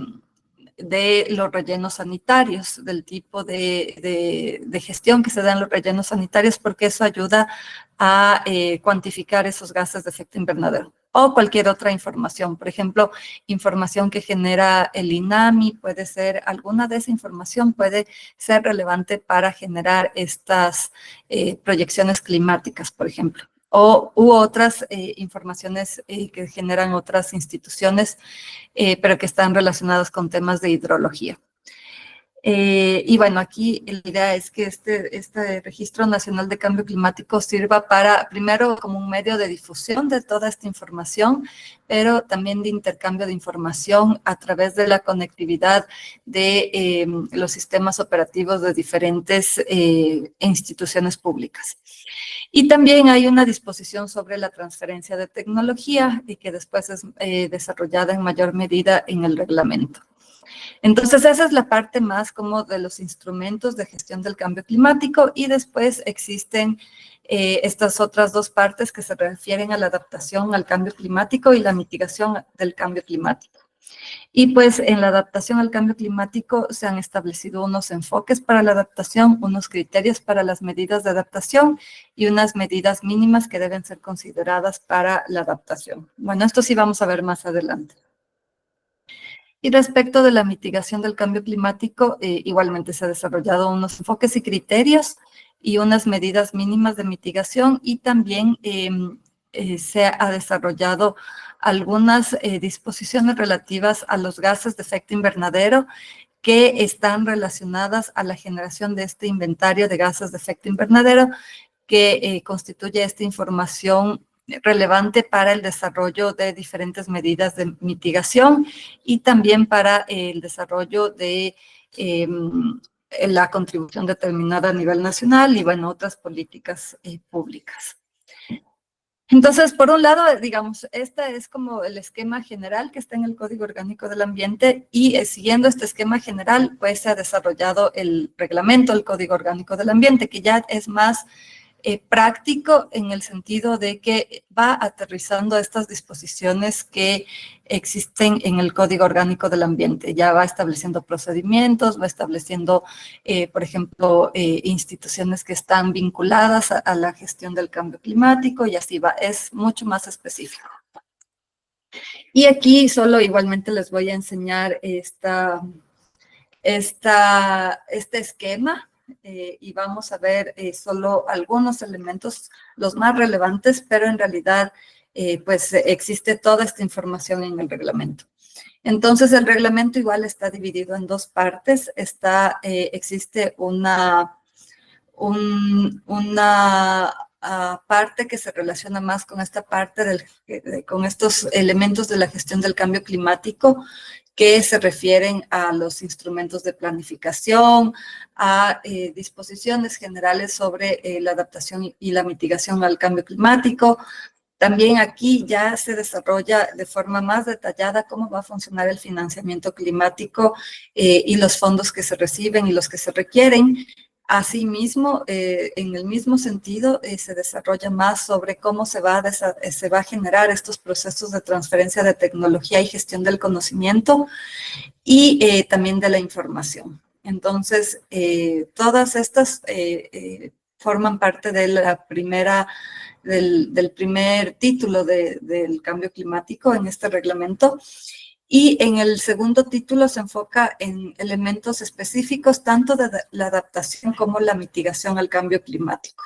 los rellenos sanitarios, del tipo de gestión que se da en los rellenos sanitarios, porque eso ayuda a cuantificar esos gases de efecto invernadero. O cualquier otra información, por ejemplo, información que genera el INAMI, puede ser, alguna de esa información puede ser relevante para generar estas proyecciones climáticas, por ejemplo. U otras informaciones que generan otras instituciones, pero que están relacionadas con temas de hidrología. Y bueno, aquí la idea es que este Registro Nacional de Cambio Climático sirva para, primero, como un medio de difusión de toda esta información, pero también de intercambio de información a través de la conectividad de los sistemas operativos de diferentes instituciones públicas. Y también hay una disposición sobre la transferencia de tecnología y que después es desarrollada en mayor medida en el reglamento. Entonces, esa es la parte más como de los instrumentos de gestión del cambio climático y después existen estas otras dos partes que se refieren a la adaptación al cambio climático y la mitigación del cambio climático. Y pues en la adaptación al cambio climático se han establecido unos enfoques para la adaptación, unos criterios para las medidas de adaptación y unas medidas mínimas que deben ser consideradas para la adaptación. Bueno, esto sí vamos a ver más adelante. Y respecto de la mitigación del cambio climático, igualmente se han desarrollado unos enfoques y criterios y unas medidas mínimas de mitigación y también se ha desarrollado algunas disposiciones relativas a los gases de efecto invernadero que están relacionadas a la generación de este inventario de gases de efecto invernadero que constituye esta información relevante para el desarrollo de diferentes medidas de mitigación y también para el desarrollo de la contribución determinada a nivel nacional y, bueno, otras políticas públicas. Entonces, por un lado, digamos, este es como el esquema general que está en el Código Orgánico del Ambiente y siguiendo este esquema general, pues se ha desarrollado el reglamento del Código Orgánico del Ambiente, que ya es más práctico en el sentido de que va aterrizando estas disposiciones que existen en el Código Orgánico del Ambiente. Ya va estableciendo procedimientos, va estableciendo, por ejemplo, instituciones que están vinculadas a la gestión del cambio climático y así va. Es mucho más específico. Y aquí solo igualmente les voy a enseñar este esquema y vamos a ver solo algunos elementos, los más relevantes, pero en realidad pues existe toda esta información en el reglamento. Entonces, el reglamento igual está dividido en dos partes. Existe una parte que se relaciona más con esta parte con estos elementos de la gestión del cambio climático que se refieren a los instrumentos de planificación, a disposiciones generales sobre la adaptación y la mitigación al cambio climático. También aquí ya se desarrolla de forma más detallada cómo va a funcionar el financiamiento climático y los fondos que se reciben y los que se requieren. Asimismo, en el mismo sentido, se desarrolla más sobre cómo se va a generar estos procesos de transferencia de tecnología y gestión del conocimiento y también de la información. Entonces, todas estas forman parte de del primer título del cambio climático en este reglamento. Y en el segundo título se enfoca en elementos específicos tanto de la adaptación como la mitigación al cambio climático.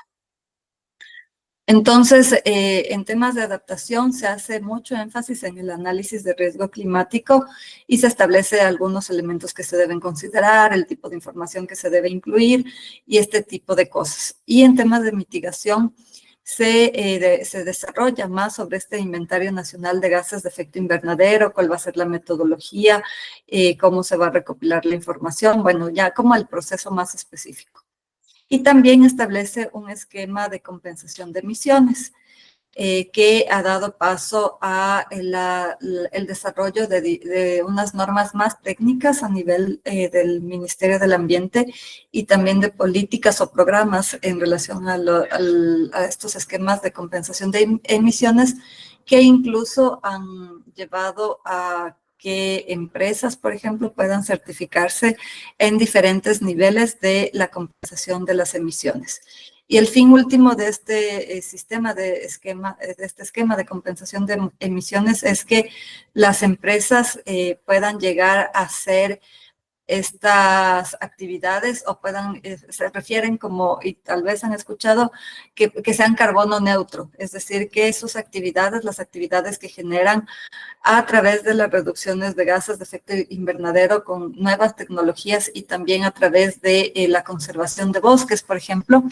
Entonces, en temas de adaptación se hace mucho énfasis en el análisis de riesgo climático y se establece algunos elementos que se deben considerar, el tipo de información que se debe incluir y este tipo de cosas. Y en temas de mitigación se desarrolla más sobre este inventario nacional de gases de efecto invernadero, cuál va a ser la metodología, cómo se va a recopilar la información, bueno, ya como el proceso más específico. Y también establece un esquema de compensación de emisiones que ha dado paso a el desarrollo de unas normas más técnicas a nivel del Ministerio del Ambiente y también de políticas o programas en relación a estos esquemas de compensación de emisiones que incluso han llevado a que empresas, por ejemplo, puedan certificarse en diferentes niveles de la compensación de las emisiones. Y el fin último de este esquema de compensación de emisiones es que las empresas puedan llegar a hacer estas actividades o se refieren como, y tal vez han escuchado, que sean carbono neutro, es decir, que sus actividades, las actividades que generan a través de las reducciones de gases de efecto invernadero con nuevas tecnologías y también a través de la conservación de bosques, por ejemplo,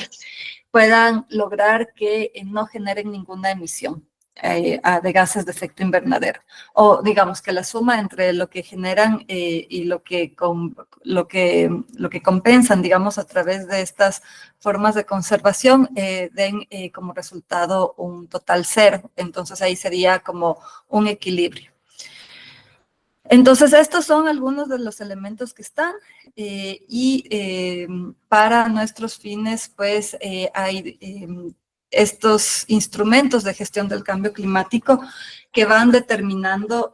puedan lograr que no generen ninguna emisión de gases de efecto invernadero. O digamos que la suma entre lo que generan y lo que compensan, digamos, a través de estas formas de conservación, den como resultado un total cero. Entonces ahí sería como un equilibrio. Entonces, estos son algunos de los elementos que están para nuestros fines, pues, hay estos instrumentos de gestión del cambio climático que van determinando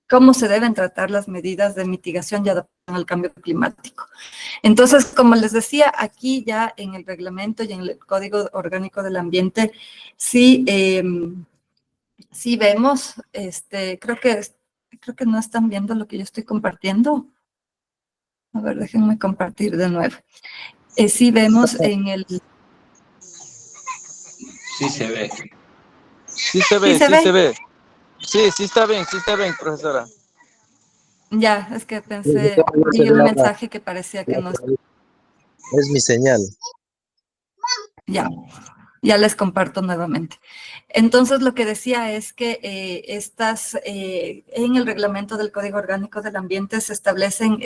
cómo se deben tratar las medidas de mitigación y adaptación al cambio climático. Entonces, como les decía, aquí ya en el reglamento y en el Código Orgánico del Ambiente, sí vemos, creo que no están viendo lo que yo estoy compartiendo. A ver, déjenme compartir de nuevo. Sí vemos en el... Sí se ve. Sí se ve, sí se ve. Sí, sí está bien, profesora. Ya, es que pensé, vi un mensaje que parecía que no... Es mi señal. Ya les comparto nuevamente. Entonces, lo que decía es que en el reglamento del Código Orgánico del Ambiente se establecen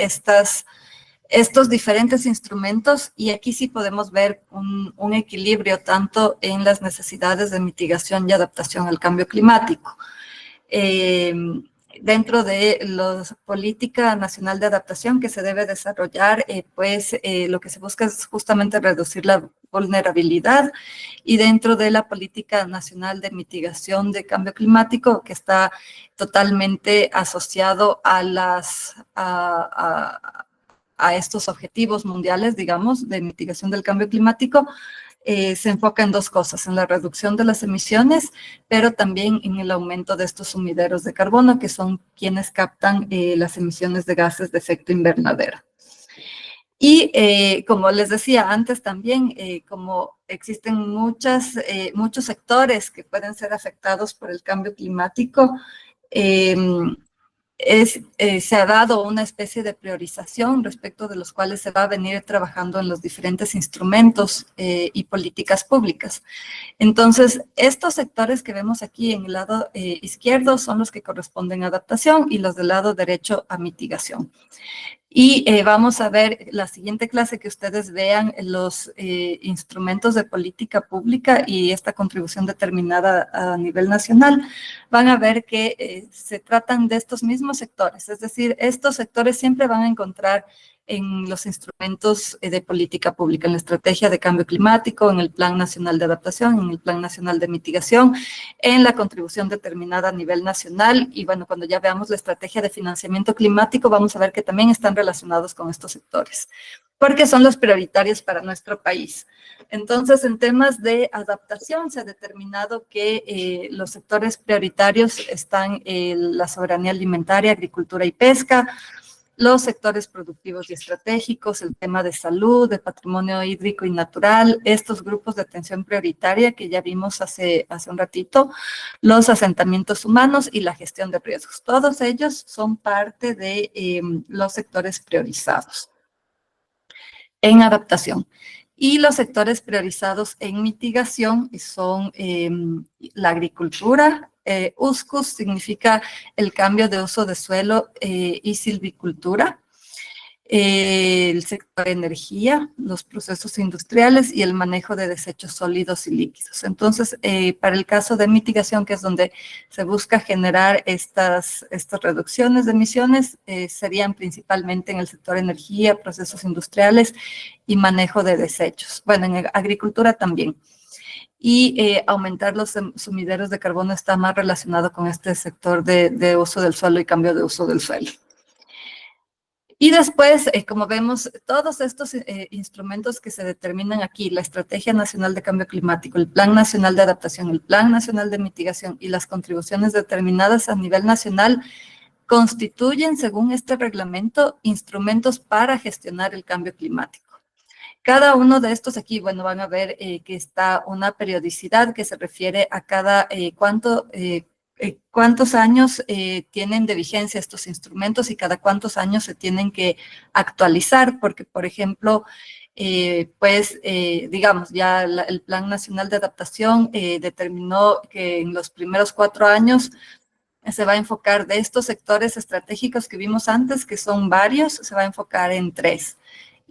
estos diferentes instrumentos y aquí sí podemos ver un equilibrio tanto en las necesidades de mitigación y adaptación al cambio climático. Dentro de la política nacional de adaptación que se debe desarrollar, lo que se busca es justamente reducir la vulnerabilidad y dentro de la política nacional de mitigación de cambio climático que está totalmente asociado a estos objetivos mundiales, digamos, de mitigación del cambio climático, se enfoca en dos cosas, en la reducción de las emisiones, pero también en el aumento de estos sumideros de carbono, que son quienes captan las emisiones de gases de efecto invernadero. Y como les decía antes también, como existen muchos sectores que pueden ser afectados por el cambio climático, se ha dado una especie de priorización respecto de los cuales se va a venir trabajando en los diferentes instrumentos y políticas públicas. Entonces, estos sectores que vemos aquí en el lado izquierdo son los que corresponden a adaptación y los del lado derecho a mitigación. Y vamos a ver la siguiente clase que ustedes vean los instrumentos de política pública y esta contribución determinada a nivel nacional. Van a ver que se tratan de estos mismos sectores, es decir, estos sectores siempre van a encontrar en los instrumentos de política pública, en la estrategia de cambio climático, en el Plan Nacional de Adaptación, en el Plan Nacional de Mitigación, en la contribución determinada a nivel nacional. Y bueno, cuando ya veamos la estrategia de financiamiento climático, vamos a ver que también están relacionados con estos sectores, porque son los prioritarios para nuestro país. Entonces, en temas de adaptación, se ha determinado que los sectores prioritarios están la soberanía alimentaria, agricultura y pesca, los sectores productivos y estratégicos, el tema de salud, de patrimonio hídrico y natural, estos grupos de atención prioritaria que ya vimos hace un ratito, los asentamientos humanos y la gestión de riesgos. Todos ellos son parte de los sectores priorizados en adaptación. Y los sectores priorizados en mitigación son la agricultura. USCUS significa el cambio de uso de suelo y silvicultura, el sector energía, los procesos industriales y el manejo de desechos sólidos y líquidos. Entonces, para el caso de mitigación, que es donde se busca generar estas reducciones de emisiones, serían principalmente en el sector energía, procesos industriales y manejo de desechos. Bueno, en agricultura también. Y aumentar los sumideros de carbono está más relacionado con este sector de uso del suelo y cambio de uso del suelo. Y después, como vemos, todos estos instrumentos que se determinan aquí, la Estrategia Nacional de Cambio Climático, el Plan Nacional de Adaptación, el Plan Nacional de Mitigación y las contribuciones determinadas a nivel nacional, constituyen, según este reglamento, instrumentos para gestionar el cambio climático. Cada uno de estos aquí, bueno, van a ver que está una periodicidad que se refiere a cada cuántos años tienen de vigencia estos instrumentos y cada cuántos años se tienen que actualizar, porque, por ejemplo, digamos, ya el Plan Nacional de Adaptación determinó que en los primeros 4 años se va a enfocar de estos sectores estratégicos que vimos antes, que son varios, se va a enfocar en 3.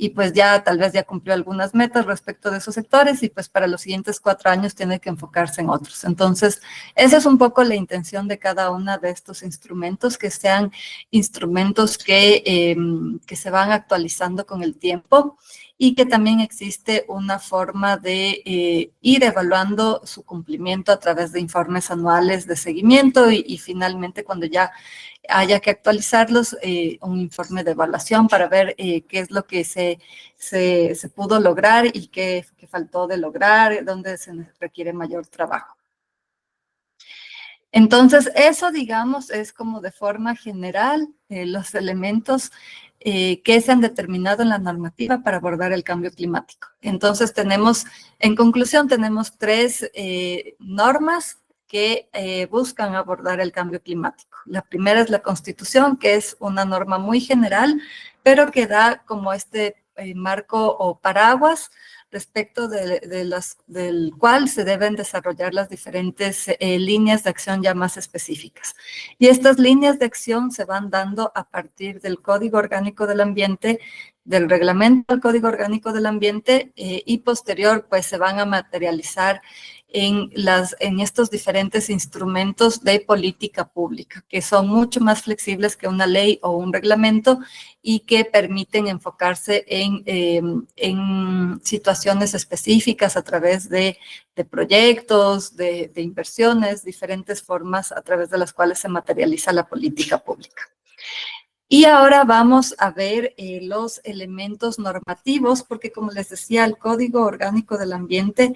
Y pues ya tal vez ya cumplió algunas metas respecto de esos sectores y pues para los siguientes 4 años tiene que enfocarse en otros. Entonces, esa es un poco la intención de cada uno de estos instrumentos, que sean instrumentos que se van actualizando con el tiempo y que también existe una forma de ir evaluando su cumplimiento a través de informes anuales de seguimiento y finalmente cuando ya haya que actualizarlos, un informe de evaluación para ver qué es lo que se pudo lograr y qué faltó de lograr, dónde se requiere mayor trabajo. Entonces, eso, digamos, es como de forma general los elementos que se han determinado en la normativa para abordar el cambio climático. Entonces, en conclusión, tenemos 3 normas que buscan abordar el cambio climático. La primera es la Constitución, que es una norma muy general, pero que da como este marco o paraguas respecto del cual se deben desarrollar las diferentes líneas de acción ya más específicas. Y estas líneas de acción se van dando a partir del Código Orgánico del Ambiente, del Reglamento del Código Orgánico del Ambiente y posterior pues se van a materializar en estos diferentes instrumentos de política pública, que son mucho más flexibles que una ley o un reglamento y que permiten enfocarse en situaciones específicas a través de proyectos, de inversiones, diferentes formas a través de las cuales se materializa la política pública. Y ahora vamos a ver los elementos normativos, porque como les decía, el Código Orgánico del Ambiente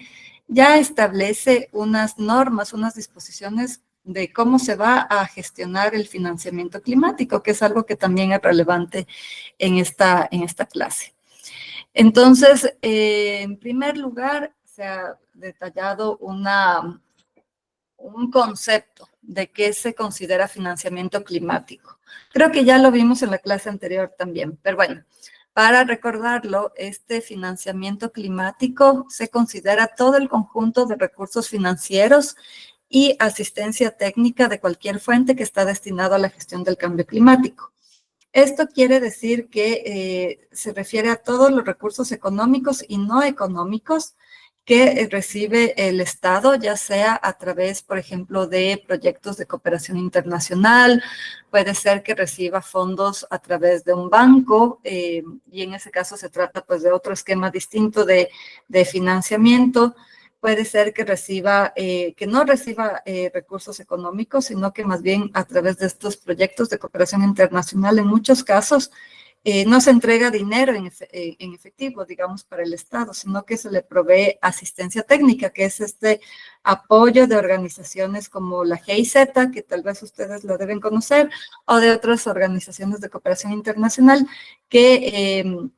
ya establece unas normas, unas disposiciones de cómo se va a gestionar el financiamiento climático, que es algo que también es relevante en esta clase. Entonces, en primer lugar, se ha detallado un concepto de qué se considera financiamiento climático. Creo que ya lo vimos en la clase anterior también, pero bueno, para recordarlo, este financiamiento climático se considera todo el conjunto de recursos financieros y asistencia técnica de cualquier fuente que está destinado a la gestión del cambio climático. Esto quiere decir que se refiere a todos los recursos económicos y no económicos que recibe el Estado, ya sea a través, por ejemplo, de proyectos de cooperación internacional, puede ser que reciba fondos a través de un banco, y en ese caso se trata pues de otro esquema distinto de financiamiento. Puede ser que que no reciba recursos económicos, sino que más bien a través de estos proyectos de cooperación internacional, en muchos casos, no se entrega dinero en efectivo, digamos, para el Estado, sino que se le provee asistencia técnica, que es este apoyo de organizaciones como la GIZ, que tal vez ustedes lo deben conocer, o de otras organizaciones de cooperación internacional que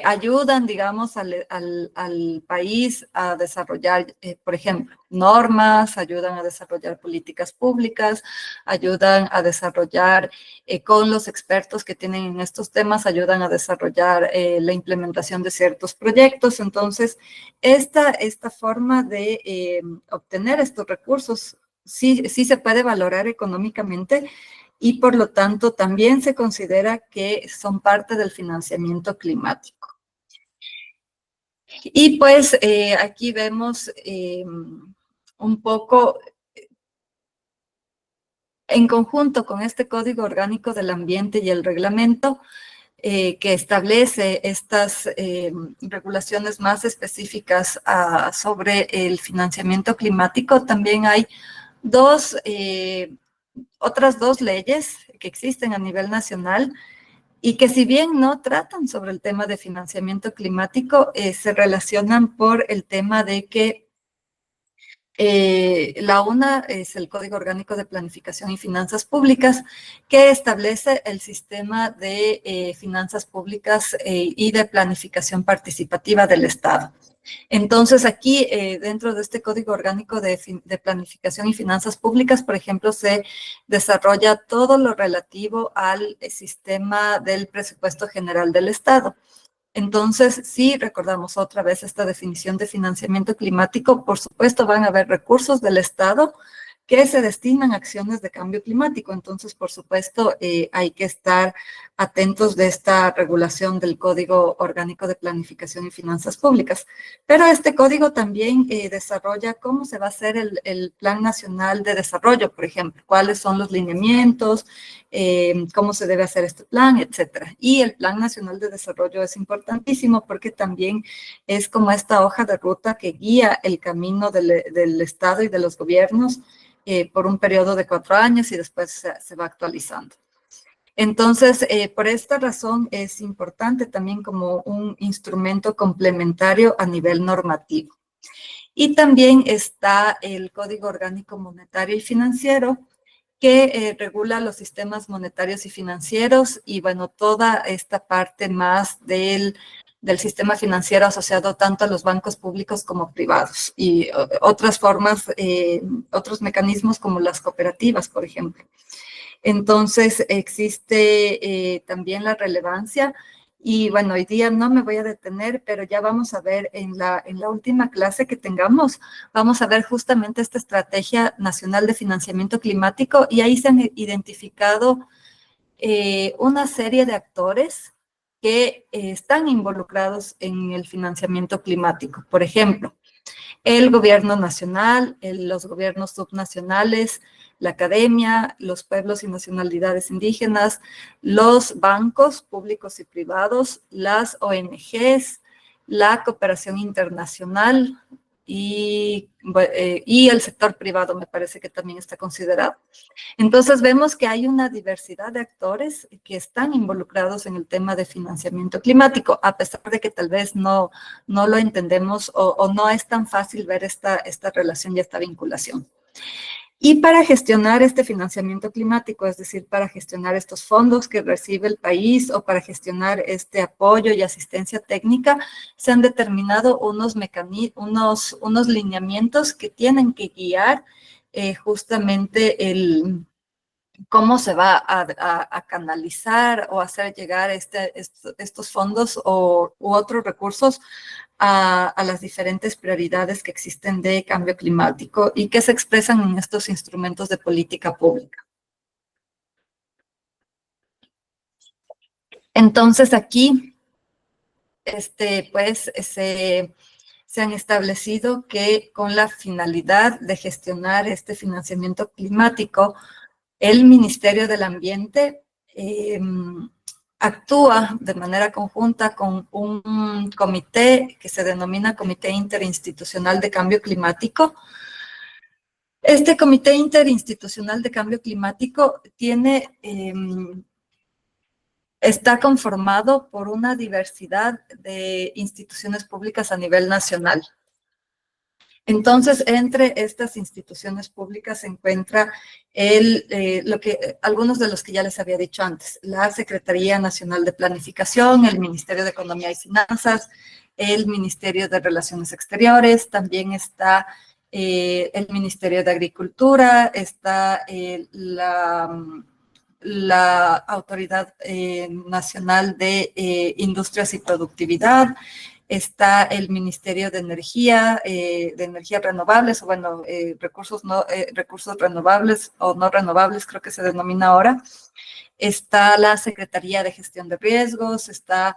ayudan, digamos, al país a desarrollar, por ejemplo, normas, ayudan a desarrollar políticas públicas, ayudan a desarrollar, con los expertos que tienen en estos temas, ayudan a desarrollar la implementación de ciertos proyectos. Entonces, esta forma de obtener estos recursos sí se puede valorar económicamente, y por lo tanto también se considera que son parte del financiamiento climático. Y pues aquí vemos un poco en conjunto con este Código Orgánico del Ambiente y el reglamento que establece estas regulaciones más específicas sobre el financiamiento climático. También hay otras dos leyes que existen a nivel nacional y que, si bien no tratan sobre el tema de financiamiento climático, se relacionan por el tema de que la una es el Código Orgánico de Planificación y Finanzas Públicas, que establece el sistema de finanzas públicas y de planificación participativa del Estado. Entonces, aquí, dentro de este Código Orgánico de Planificación y Finanzas Públicas, por ejemplo, se desarrolla todo lo relativo al sistema del presupuesto general del Estado. Entonces, si recordamos otra vez esta definición de financiamiento climático, por supuesto van a haber recursos del Estado que se destinan a acciones de cambio climático. Entonces, por supuesto, hay que estar atentos de esta regulación del Código Orgánico de Planificación y Finanzas Públicas. Pero este código también desarrolla cómo se va a hacer el Plan Nacional de Desarrollo, por ejemplo, cuáles son los lineamientos, cómo se debe hacer este plan, etcétera. Y el Plan Nacional de Desarrollo es importantísimo porque también es como esta hoja de ruta que guía el camino del Estado y de los gobiernos por un periodo de 4 años, y después se va actualizando. Entonces, por esta razón es importante también como un instrumento complementario a nivel normativo. Y también está el Código Orgánico Monetario y Financiero, que regula los sistemas monetarios y financieros, y bueno, toda esta parte más del sistema financiero asociado tanto a los bancos públicos como privados, y otras formas, otros mecanismos como las cooperativas, por ejemplo. Entonces, existe también la relevancia. Y bueno, hoy día no me voy a detener, pero ya vamos a ver en la última clase que tengamos, vamos a ver justamente esta Estrategia Nacional de Financiamiento Climático, y ahí se han identificado una serie de actores que están involucrados en el financiamiento climático. Por ejemplo, el gobierno nacional, los gobiernos subnacionales, la academia, los pueblos y nacionalidades indígenas, los bancos públicos y privados, las ONGs, la cooperación internacional, y el sector privado me parece que también está considerado. Entonces vemos que hay una diversidad de actores que están involucrados en el tema de financiamiento climático, a pesar de que tal vez no lo entendemos o no es tan fácil ver esta relación y esta vinculación. Y para gestionar este financiamiento climático, es decir, para gestionar estos fondos que recibe el país o para gestionar este apoyo y asistencia técnica, se han determinado unos lineamientos que tienen que guiar justamente cómo se va a canalizar o hacer llegar estos fondos u otros recursos a las diferentes prioridades que existen de cambio climático y que se expresan en estos instrumentos de política pública. Entonces aquí, pues, se han establecido que con la finalidad de gestionar este financiamiento climático, el Ministerio del Ambiente actúa de manera conjunta con un comité que se denomina Comité Interinstitucional de Cambio Climático. Este Comité Interinstitucional de Cambio Climático está conformado por una diversidad de instituciones públicas a nivel nacional. Entonces, entre estas instituciones públicas se encuentra algunos de los que ya les había dicho antes, la Secretaría Nacional de Planificación, el Ministerio de Economía y Finanzas, el Ministerio de Relaciones Exteriores, también está el Ministerio de Agricultura, está la Autoridad Nacional de Industrias y Productividad, está el Ministerio de Energías Renovables, o bueno, recursos renovables o no renovables, creo que se denomina ahora. Está la Secretaría de Gestión de Riesgos, está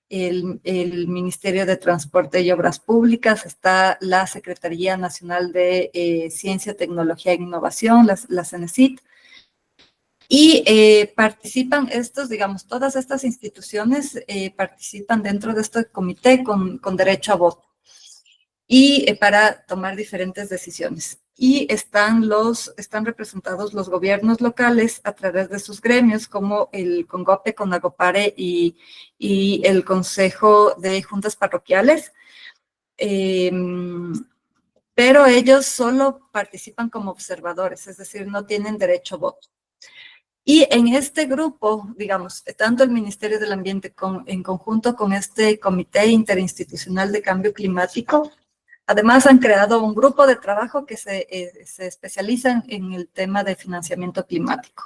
el Ministerio de Transporte y Obras Públicas, está la Secretaría Nacional de Ciencia, Tecnología e Innovación, la CENESIT. Y participan todas estas instituciones participan dentro de este comité con derecho a voto y para tomar diferentes decisiones. Y están representados los gobiernos locales a través de sus gremios, como el CONGOPE, CONAGOPARE y el Consejo de Juntas Parroquiales. Pero ellos solo participan como observadores, es decir, no tienen derecho a voto. Y en este grupo, tanto el Ministerio del Ambiente en conjunto con este Comité Interinstitucional de Cambio Climático, además han creado un grupo de trabajo que se especializa en el tema de financiamiento climático.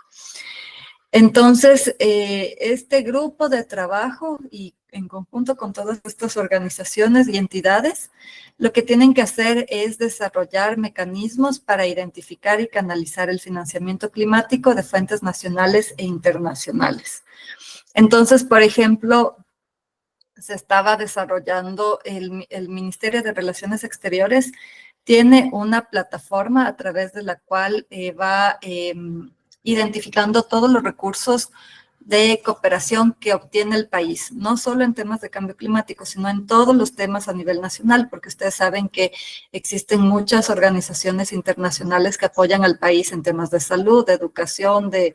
Entonces, este grupo de trabajo y en conjunto con todas estas organizaciones y entidades, lo que tienen que hacer es desarrollar mecanismos para identificar y canalizar el financiamiento climático de fuentes nacionales e internacionales. Entonces, por ejemplo, se estaba desarrollando el Ministerio de Relaciones Exteriores, tiene una plataforma a través de la cual va identificando todos los recursos de cooperación que obtiene el país, no solo en temas de cambio climático, sino en todos los temas a nivel nacional, porque ustedes saben que existen muchas organizaciones internacionales que apoyan al país en temas de salud, de educación, de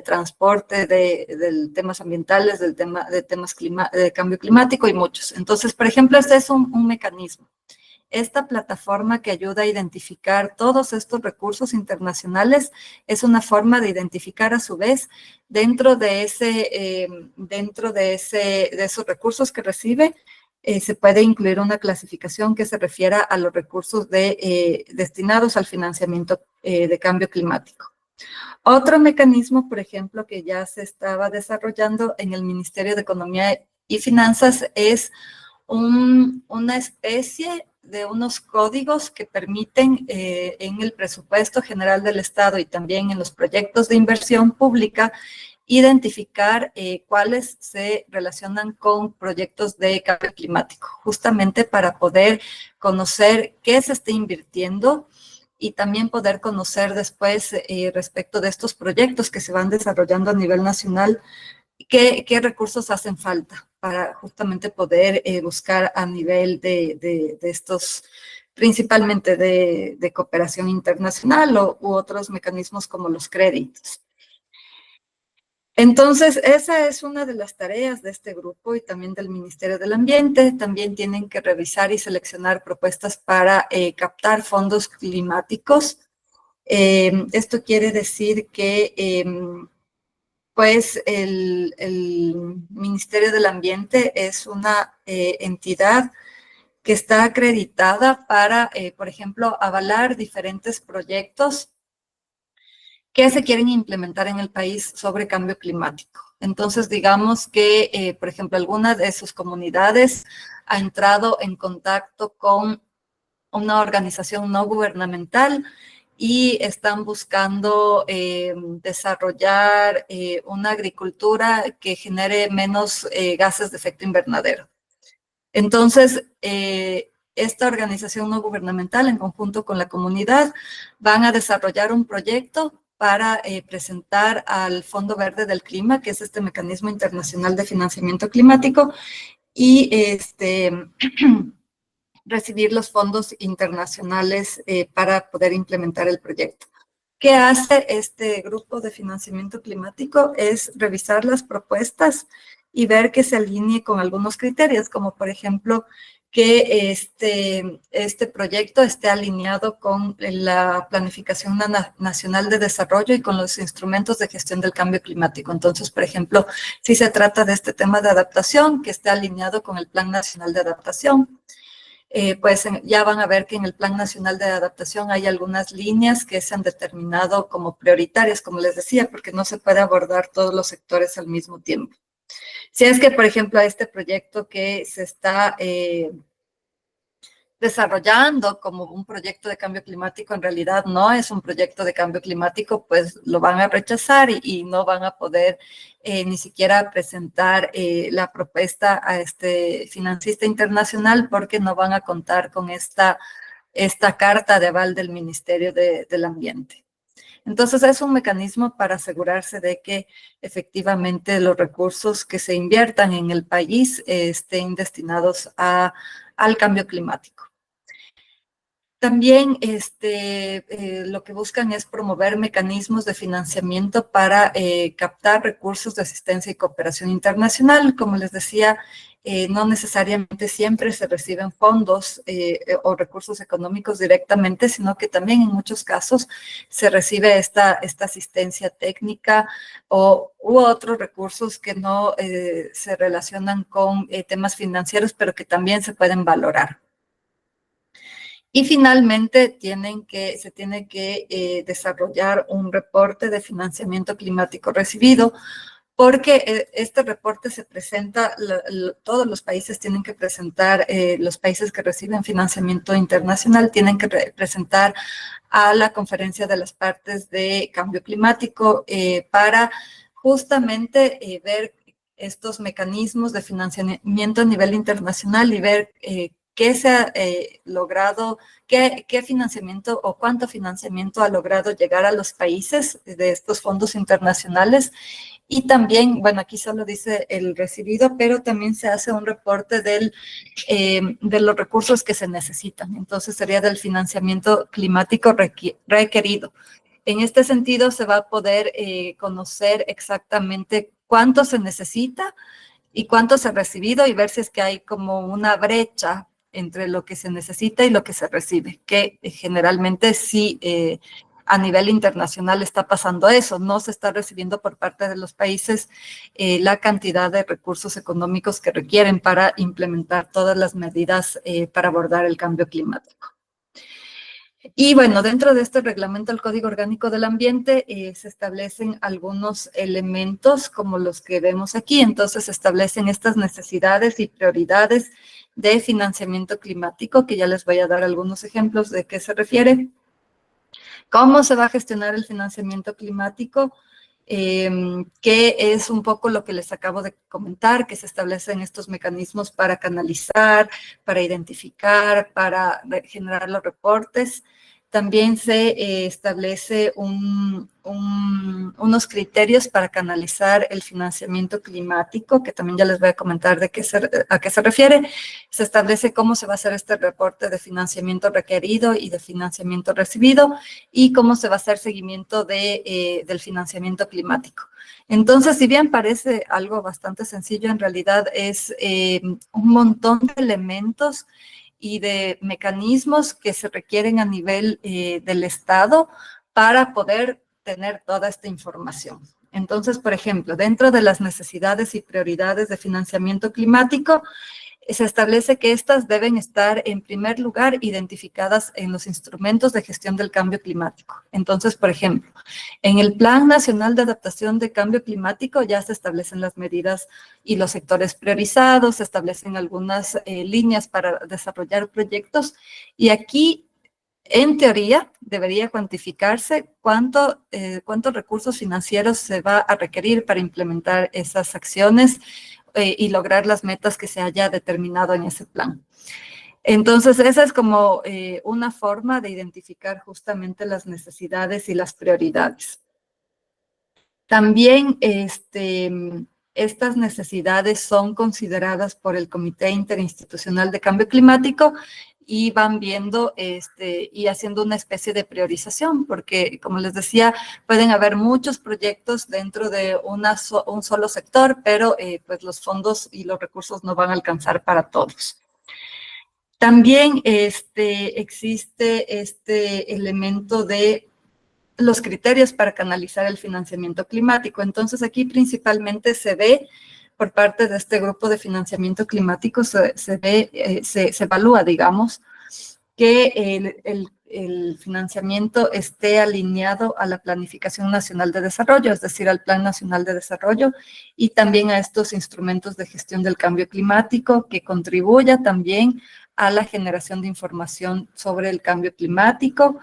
transporte, de temas ambientales, de cambio climático y muchos. Entonces, por ejemplo, este es un mecanismo. Esta plataforma que ayuda a identificar todos estos recursos internacionales es una forma de identificar a su vez dentro de esos recursos que recibe, se puede incluir una clasificación que se refiera a los recursos destinados al financiamiento de cambio climático. Otro mecanismo, por ejemplo, que ya se estaba desarrollando en el Ministerio de Economía y Finanzas es una especie de unos códigos que permiten en el presupuesto general del Estado y también en los proyectos de inversión pública identificar cuáles se relacionan con proyectos de cambio climático, justamente para poder conocer qué se está invirtiendo y también poder conocer después respecto de estos proyectos que se van desarrollando a nivel nacional, qué recursos hacen falta para justamente poder buscar a nivel de estos principalmente de cooperación internacional u otros mecanismos como los créditos. Entonces, esa es una de las tareas de este grupo y también del Ministerio del Ambiente. También tienen que revisar y seleccionar propuestas para captar fondos climáticos. Esto quiere decir que pues el Ministerio del Ambiente es una entidad que está acreditada para, por ejemplo, avalar diferentes proyectos que se quieren implementar en el país sobre cambio climático. Entonces, digamos que, por ejemplo, alguna de sus comunidades ha entrado en contacto con una organización no gubernamental y están buscando desarrollar una agricultura que genere menos gases de efecto invernadero. Entonces, esta organización no gubernamental, en conjunto con la comunidad, van a desarrollar un proyecto para presentar al Fondo Verde del Clima, que es este mecanismo internacional de financiamiento climático, y recibir los fondos internacionales para poder implementar el proyecto. ¿Qué hace este grupo de financiamiento climático? Es revisar las propuestas y ver que se alinee con algunos criterios, como por ejemplo que este proyecto esté alineado con la Planificación Nacional de Desarrollo y con los instrumentos de gestión del cambio climático. Entonces, por ejemplo, si se trata de este tema de adaptación, que esté alineado con el Plan Nacional de Adaptación. Pues ya van a ver que en el Plan Nacional de Adaptación hay algunas líneas que se han determinado como prioritarias, como les decía, porque no se puede abordar todos los sectores al mismo tiempo. Si es que, por ejemplo, este proyecto que se está desarrollando como un proyecto de cambio climático, en realidad no es un proyecto de cambio climático, pues lo van a rechazar y no van a poder ni siquiera presentar la propuesta a este financista internacional porque no van a contar con esta carta de aval del Ministerio del Ambiente. Entonces, es un mecanismo para asegurarse de que efectivamente los recursos que se inviertan en el país estén destinados al cambio climático. También lo que buscan es promover mecanismos de financiamiento para captar recursos de asistencia y cooperación internacional. Como les decía, no necesariamente siempre se reciben fondos o recursos económicos directamente, sino que también en muchos casos se recibe esta asistencia técnica u otros recursos que no se relacionan con temas financieros, pero que también se pueden valorar. Y finalmente se tiene que desarrollar un reporte de financiamiento climático recibido, porque este reporte se presenta, todos los países tienen que presentar, los países que reciben financiamiento internacional tienen que presentar a la Conferencia de las Partes de Cambio Climático para justamente ver estos mecanismos de financiamiento a nivel internacional y ver qué se ha logrado, qué financiamiento o cuánto financiamiento ha logrado llegar a los países de estos fondos internacionales. Y también, bueno, aquí solo dice el recibido, pero también se hace un reporte de los recursos que se necesitan. Entonces, sería del financiamiento climático requerido. En este sentido, se va a poder conocer exactamente cuánto se necesita y cuánto se ha recibido y ver si es que hay como una brecha entre lo que se necesita y lo que se recibe, que generalmente sí a nivel internacional está pasando eso, no se está recibiendo por parte de los países la cantidad de recursos económicos que requieren para implementar todas las medidas para abordar el cambio climático. Y bueno, dentro de este reglamento del Código Orgánico del Ambiente se establecen algunos elementos como los que vemos aquí. Entonces se establecen estas necesidades y prioridades de financiamiento climático, que ya les voy a dar algunos ejemplos de qué se refiere. ¿Cómo se va a gestionar el financiamiento climático? Que es un poco lo que les acabo de comentar, que se establecen estos mecanismos para canalizar, para identificar, para generar los reportes. También se establece unos criterios para canalizar el financiamiento climático, que también ya les voy a comentar a qué se refiere. Se establece cómo se va a hacer este reporte de financiamiento requerido y de financiamiento recibido y cómo se va a hacer seguimiento del financiamiento climático. Entonces, si bien parece algo bastante sencillo, en realidad es un montón de elementos y de mecanismos que se requieren a nivel del Estado para poder tener toda esta información. Entonces, por ejemplo, dentro de las necesidades y prioridades de financiamiento climático, se establece que estas deben estar, en primer lugar, identificadas en los instrumentos de gestión del cambio climático. Entonces, por ejemplo, en el Plan Nacional de Adaptación de Cambio Climático ya se establecen las medidas y los sectores priorizados, se establecen algunas líneas para desarrollar proyectos y aquí, en teoría, debería cuantificarse cuántos recursos financieros se va a requerir para implementar esas acciones y lograr las metas que se haya determinado en ese plan. Entonces, esa es como una forma de identificar justamente las necesidades y las prioridades. También estas necesidades son consideradas por el Comité Interinstitucional de Cambio Climático y van viendo y haciendo una especie de priorización, porque, como les decía, pueden haber muchos proyectos dentro de un solo sector, pero pues los fondos y los recursos no van a alcanzar para todos. También existe este elemento de los criterios para canalizar el financiamiento climático. Entonces, aquí principalmente se ve, por parte de este grupo de financiamiento climático, se evalúa, digamos, que el financiamiento esté alineado a la Planificación Nacional de Desarrollo, es decir, al Plan Nacional de Desarrollo, y también a estos instrumentos de gestión del cambio climático, que contribuya también a la generación de información sobre el cambio climático,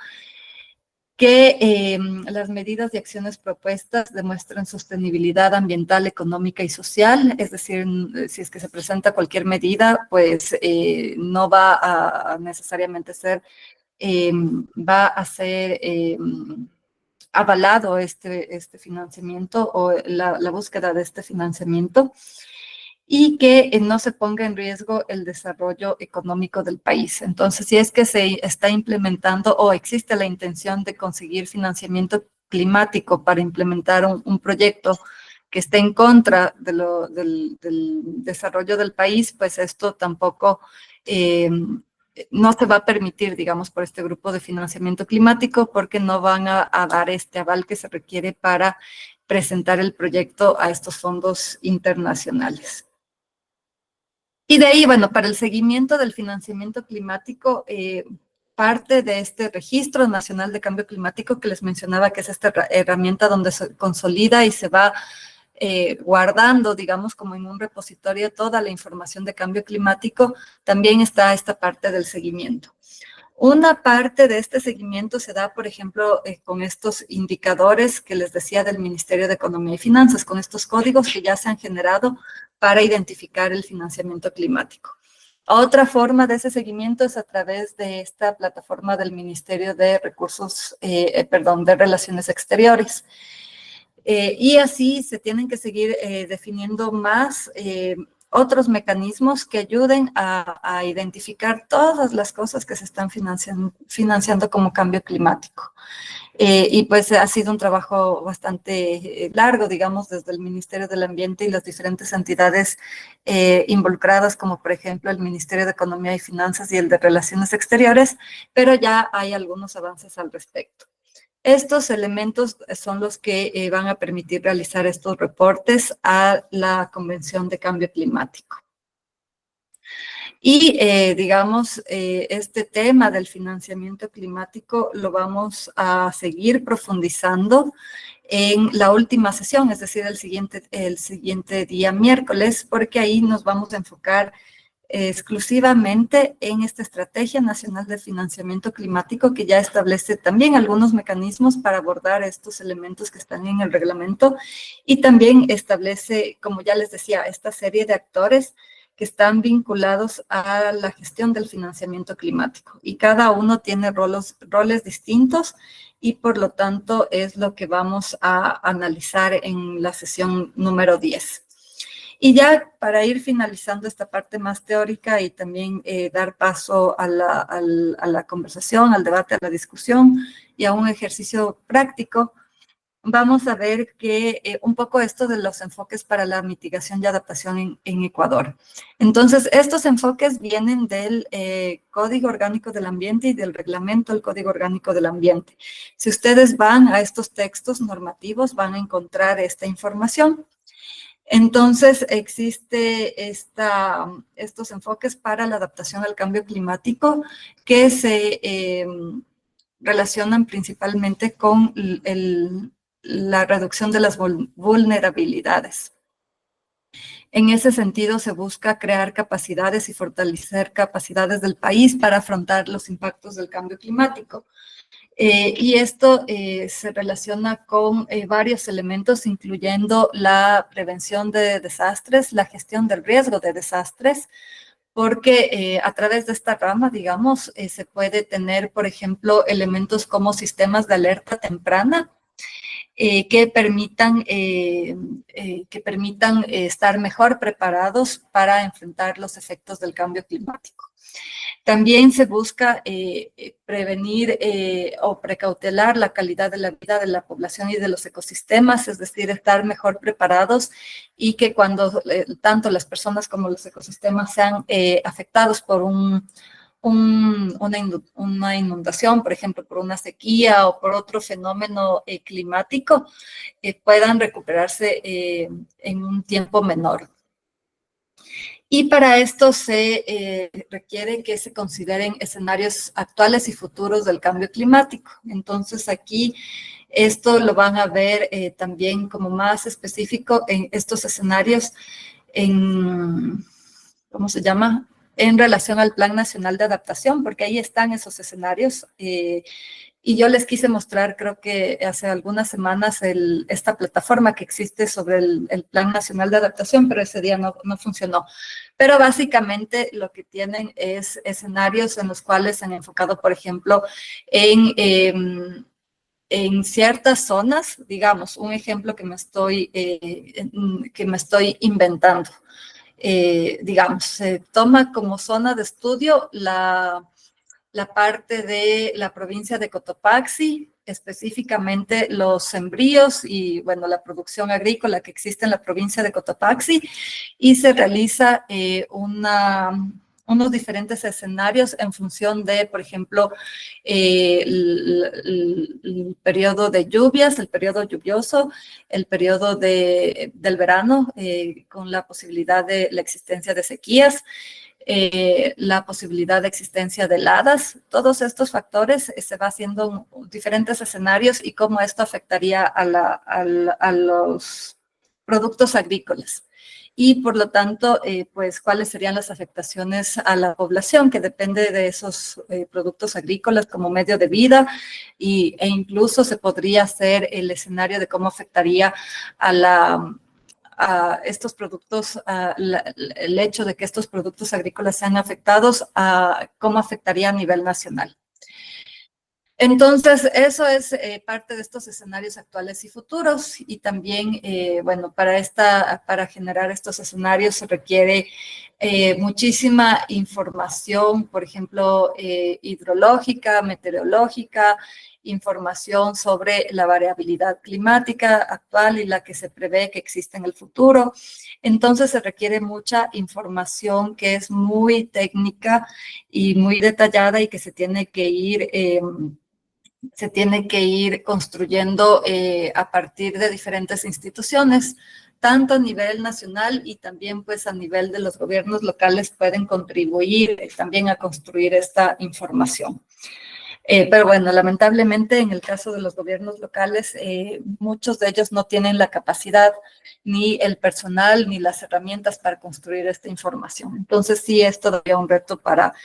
que las medidas y acciones propuestas demuestren sostenibilidad ambiental, económica y social, es decir, si es que se presenta cualquier medida, pues no va a necesariamente ser, va a ser avalado este financiamiento o la búsqueda de este financiamiento, y que no se ponga en riesgo el desarrollo económico del país. Entonces, si es que se está implementando o existe la intención de conseguir financiamiento climático para implementar un proyecto que esté en contra del desarrollo del país, pues esto tampoco no se va a permitir, digamos, por este grupo de financiamiento climático, porque no van a dar este aval que se requiere para presentar el proyecto a estos fondos internacionales. Y de ahí, bueno, para el seguimiento del financiamiento climático, parte de este Registro Nacional de Cambio Climático que les mencionaba, que es esta herramienta donde se consolida y se va guardando, digamos, como en un repositorio toda la información de cambio climático, también está esta parte del seguimiento. Una parte de este seguimiento se da, por ejemplo, con estos indicadores que les decía del Ministerio de Economía y Finanzas, con estos códigos que ya se han generado para identificar el financiamiento climático. Otra forma de ese seguimiento es a través de esta plataforma del Ministerio de de Relaciones Exteriores. Y así se tienen que seguir definiendo más otros mecanismos que ayuden a identificar todas las cosas que se están financiando como cambio climático. Y pues ha sido un trabajo bastante largo, digamos, desde el Ministerio del Ambiente y las diferentes entidades involucradas, como por ejemplo el Ministerio de Economía y Finanzas y el de Relaciones Exteriores, pero ya hay algunos avances al respecto. Estos elementos son los que van a permitir realizar estos reportes a la Convención de Cambio Climático. Y, digamos, este tema del financiamiento climático lo vamos a seguir profundizando en la última sesión, es decir, el siguiente día miércoles, porque ahí nos vamos a enfocar exclusivamente en esta Estrategia Nacional de Financiamiento Climático, que ya establece también algunos mecanismos para abordar estos elementos que están en el reglamento, y también establece, como ya les decía, esta serie de actores que están vinculados a la gestión del financiamiento climático y cada uno tiene roles distintos y por lo tanto es lo que vamos a analizar en la sesión número 10. Y ya para ir finalizando esta parte más teórica y también dar paso a la conversación, al debate, a la discusión y a un ejercicio práctico, vamos a ver que un poco esto de los enfoques para la mitigación y adaptación en Ecuador. Entonces, estos enfoques vienen del Código Orgánico del Ambiente y del Reglamento del Código Orgánico del Ambiente. Si ustedes van a estos textos normativos, van a encontrar esta información. Entonces, existe estos enfoques para la adaptación al cambio climático que se relacionan principalmente con la reducción de las vulnerabilidades. En ese sentido, se busca crear capacidades y fortalecer capacidades del país para afrontar los impactos del cambio climático. Y esto se relaciona con varios elementos, incluyendo la prevención de desastres, la gestión del riesgo de desastres, porque a través de esta rama, digamos, se puede tener, por ejemplo, elementos como sistemas de alerta temprana, que permitan estar mejor preparados para enfrentar los efectos del cambio climático. También se busca prevenir o precautelar la calidad de la vida de la población y de los ecosistemas, es decir, estar mejor preparados y que cuando tanto las personas como los ecosistemas sean afectados por una inundación, por ejemplo, por una sequía o por otro fenómeno climático, puedan recuperarse en un tiempo menor. Y para esto se requiere que se consideren escenarios actuales y futuros del cambio climático. Entonces aquí esto lo van a ver también como más específico en estos escenarios ¿cómo se llama? En relación al Plan Nacional de Adaptación, porque ahí están esos escenarios. Y yo les quise mostrar, creo que hace algunas semanas, esta plataforma que existe sobre el Plan Nacional de Adaptación, pero ese día no funcionó. Pero básicamente lo que tienen es escenarios en los cuales se han enfocado, por ejemplo, en ciertas zonas, digamos, un ejemplo que me estoy inventando. Digamos, se toma como zona de estudio la parte de la provincia de Cotopaxi, específicamente los sembríos y, bueno, la producción agrícola que existe en la provincia de Cotopaxi, y se realiza unos diferentes escenarios en función de, por ejemplo, el periodo de lluvias, el periodo lluvioso, el periodo del verano, con la posibilidad de la existencia de sequías, la posibilidad de existencia de heladas. Todos estos factores se va haciendo diferentes escenarios y cómo esto afectaría a los productos agrícolas. Y por lo tanto, pues, cuáles serían las afectaciones a la población que depende de esos productos agrícolas como medio de vida e incluso se podría hacer el escenario de cómo afectaría a estos productos, el hecho de que estos productos agrícolas sean afectados, cómo afectaría a nivel nacional. Entonces, eso es parte de estos escenarios actuales y futuros y también, bueno, para generar estos escenarios se requiere muchísima información, por ejemplo, hidrológica, meteorológica, información sobre la variabilidad climática actual y la que se prevé que existe en el futuro. Entonces, se requiere mucha información que es muy técnica y muy detallada y que se tiene que ir construyendo a partir de diferentes instituciones, tanto a nivel nacional y también pues a nivel de los gobiernos locales pueden contribuir también a construir esta información. Pero bueno, lamentablemente en el caso de los gobiernos locales, muchos de ellos no tienen la capacidad, ni el personal, ni las herramientas para construir esta información. Entonces sí es todavía un reto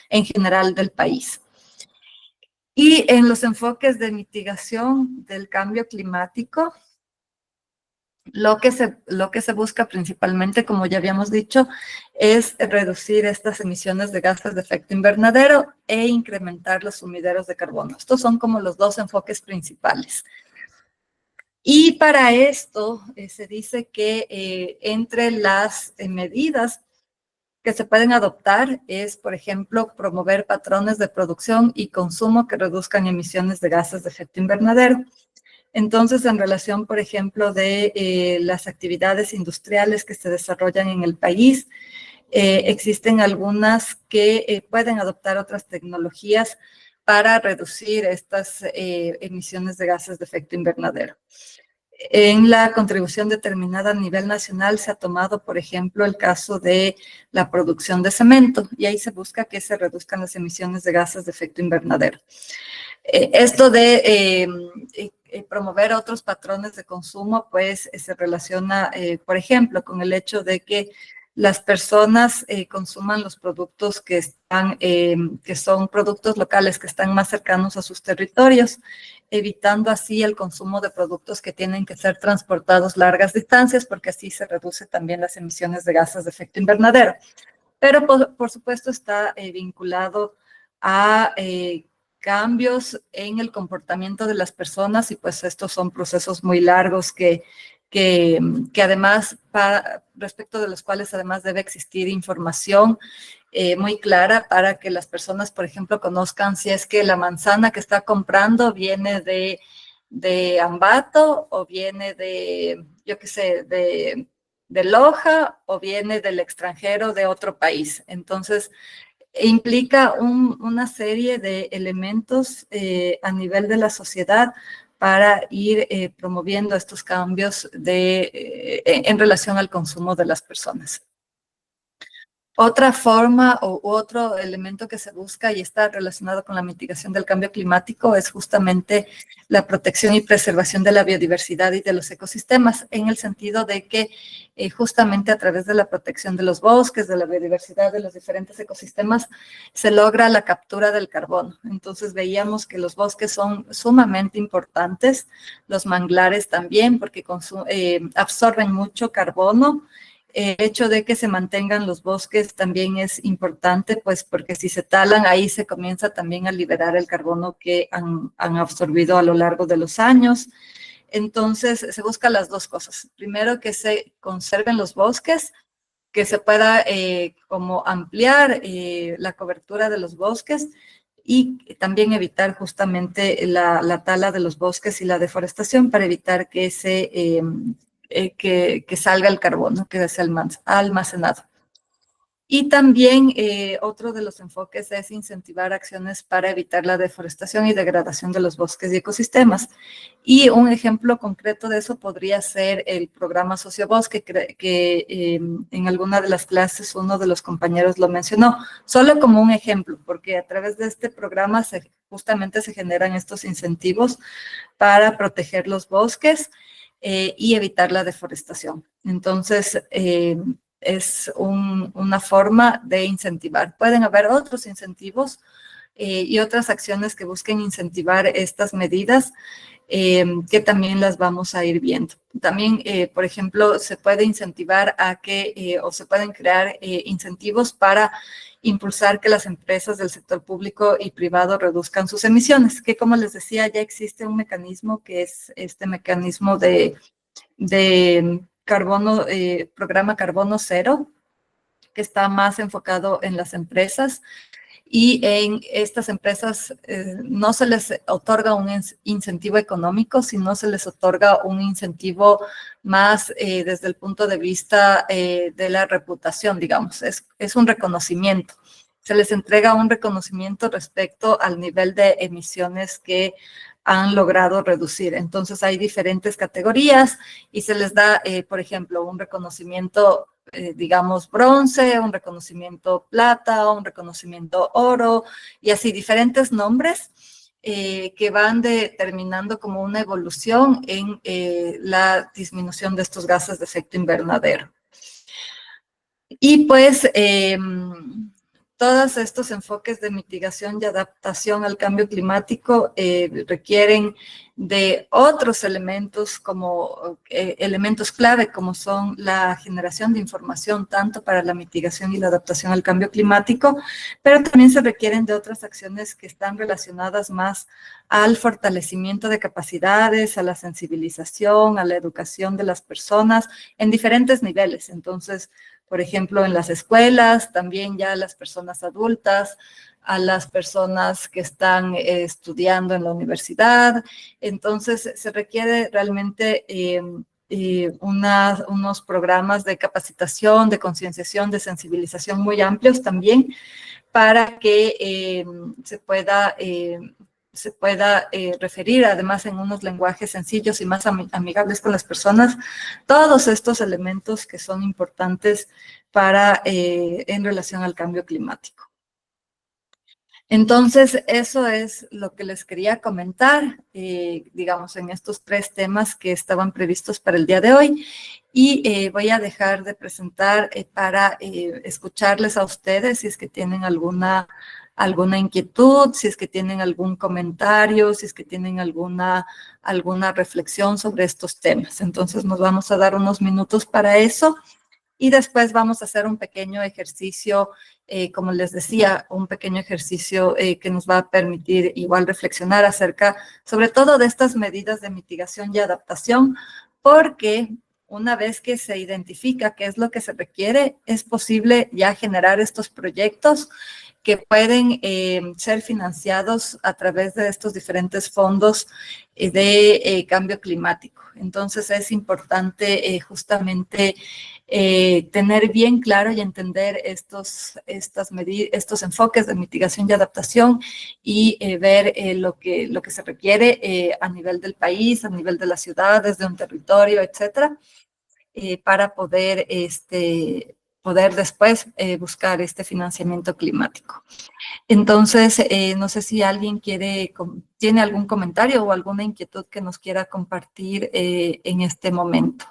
en general del país. Y en los enfoques de mitigación del cambio climático, Lo que se busca principalmente, como ya habíamos dicho, es reducir estas emisiones de gases de efecto invernadero e incrementar los sumideros de carbono. Estos son como los dos enfoques principales. Y para esto se dice que entre las medidas que se pueden adoptar es, por ejemplo, promover patrones de producción y consumo que reduzcan emisiones de gases de efecto invernadero. Entonces, en relación, por ejemplo, de las actividades industriales que se desarrollan en el país, existen algunas que pueden adoptar otras tecnologías para reducir estas emisiones de gases de efecto invernadero. En la contribución determinada a nivel nacional se ha tomado, por ejemplo, el caso de la producción de cemento, y ahí se busca que se reduzcan las emisiones de gases de efecto invernadero. Esto de promover otros patrones de consumo, pues se relaciona, por ejemplo, con el hecho de que las personas consuman los productos que son productos locales, que están más cercanos a sus territorios, evitando así el consumo de productos que tienen que ser transportados largas distancias, porque así se reduce también las emisiones de gases de efecto invernadero. Pero, por supuesto, está vinculado a cambios en el comportamiento de las personas, y pues estos son procesos muy largos que además, respecto de los cuales además debe existir información muy clara para que las personas, por ejemplo, conozcan si es que la manzana que está comprando viene de Ambato o viene de, yo qué sé, de Loja o viene del extranjero de otro país. Entonces, implica una serie de elementos a nivel de la sociedad para ir promoviendo estos cambios en relación al consumo de las personas. Otra forma u otro elemento que se busca y está relacionado con la mitigación del cambio climático es justamente la protección y preservación de la biodiversidad y de los ecosistemas, en el sentido de que justamente a través de la protección de los bosques, de la biodiversidad de los diferentes ecosistemas, se logra la captura del carbono. Entonces veíamos que los bosques son sumamente importantes, los manglares también, porque absorben mucho carbono. El hecho de que se mantengan los bosques también es importante, pues porque si se talan, ahí se comienza también a liberar el carbono que han absorbido a lo largo de los años. Entonces, se buscan las dos cosas. Primero, que se conserven los bosques, que se pueda como ampliar la cobertura de los bosques y también evitar justamente la tala de los bosques y la deforestación para evitar que que salga el carbono, que sea almacenado. Y también otro de los enfoques es incentivar acciones para evitar la deforestación y degradación de los bosques y ecosistemas. Y un ejemplo concreto de eso podría ser el programa Sociobosque, que en alguna de las clases uno de los compañeros lo mencionó, solo como un ejemplo, porque a través de este programa justamente se generan estos incentivos para proteger los bosques y evitar la deforestación. Entonces, es una forma de incentivar. Pueden haber otros incentivos y otras acciones que busquen incentivar estas medidas que también las vamos a ir viendo. También, por ejemplo, se puede incentivar o se pueden crear incentivos para impulsar que las empresas del sector público y privado reduzcan sus emisiones, que como les decía, ya existe un mecanismo que es este mecanismo de carbono, programa Carbono Cero, que está más enfocado en las empresas, y en estas empresas no se les otorga un incentivo económico, sino se les otorga un incentivo más desde el punto de vista de la reputación, digamos, es un reconocimiento. Se les entrega un reconocimiento respecto al nivel de emisiones que han logrado reducir. Entonces hay diferentes categorías y se les da, por ejemplo, un reconocimiento, digamos, bronce, un reconocimiento plata, un reconocimiento oro, y así diferentes nombres que van determinando como una evolución en la disminución de estos gases de efecto invernadero. Y pues todos estos enfoques de mitigación y adaptación al cambio climático requieren de otros elementos como elementos clave como son la generación de información tanto para la mitigación y la adaptación al cambio climático, pero también se requieren de otras acciones que están relacionadas más al fortalecimiento de capacidades, a la sensibilización, a la educación de las personas en diferentes niveles. Entonces, por ejemplo, en las escuelas, también ya las personas adultas, a las personas que están estudiando en la universidad. Entonces, se requiere realmente unos programas de capacitación, de concienciación, de sensibilización muy amplios también para que se pueda referir, además en unos lenguajes sencillos y más amigables con las personas, todos estos elementos que son importantes para, en relación al cambio climático. Entonces, eso es lo que les quería comentar, digamos, en estos 3 temas que estaban previstos para el día de hoy. Y voy a dejar de presentar para escucharles a ustedes si es que tienen alguna inquietud, si es que tienen algún comentario, si es que tienen alguna reflexión sobre estos temas. Entonces, nos vamos a dar unos minutos para eso. Y después vamos a hacer un pequeño ejercicio, como les decía, un pequeño ejercicio que nos va a permitir igual reflexionar acerca, sobre todo de estas medidas de mitigación y adaptación, porque una vez que se identifica qué es lo que se requiere, es posible ya generar estos proyectos que pueden ser financiados a través de estos diferentes fondos de cambio climático. Entonces, es importante justamente tener bien claro y entender estos enfoques de mitigación y adaptación y ver lo que se requiere a nivel del país, a nivel de las ciudades, de un territorio, etcétera, para poder después buscar este financiamiento climático. Entonces, no sé si alguien tiene algún comentario o alguna inquietud que nos quiera compartir en este momento.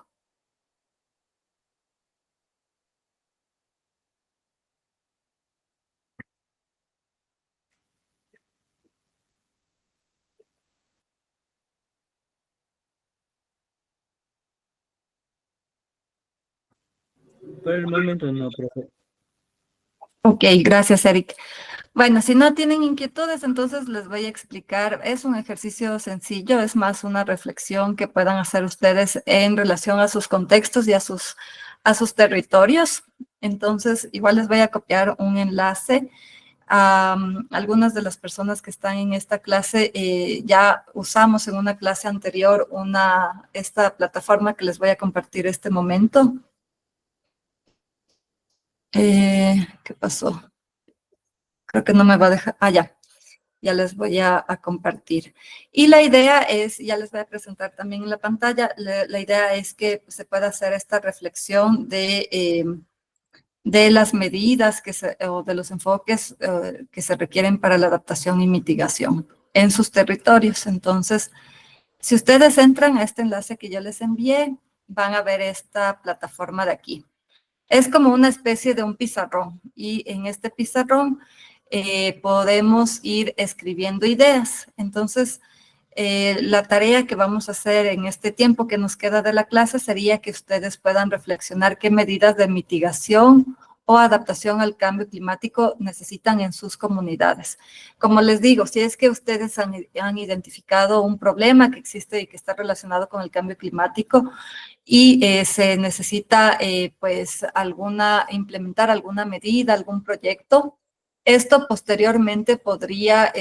Por el momento no, profe. Ok, gracias, Eric. Bueno, si no tienen inquietudes, entonces les voy a explicar. Es un ejercicio sencillo, es más una reflexión que puedan hacer ustedes en relación a sus contextos y a sus territorios. Entonces, igual les voy a copiar un enlace. Algunas de las personas que están en esta clase ya usamos en una clase anterior esta plataforma que les voy a compartir este momento. ¿Qué pasó? Creo que no me va a dejar. Ya les voy a compartir. Y la idea es, ya les voy a presentar también en la pantalla, la idea es que se pueda hacer esta reflexión de las medidas o de los enfoques que se requieren para la adaptación y mitigación en sus territorios. Entonces, si ustedes entran a este enlace que yo les envié, van a ver esta plataforma de aquí. Es como una especie de un pizarrón y en este pizarrón podemos ir escribiendo ideas. Entonces, la tarea que vamos a hacer en este tiempo que nos queda de la clase sería que ustedes puedan reflexionar qué medidas de mitigación o adaptación al cambio climático necesitan en sus comunidades. Como les digo, si es que ustedes han identificado un problema que existe y que está relacionado con el cambio climático, y se necesita pues implementar alguna medida, algún proyecto. Esto posteriormente podría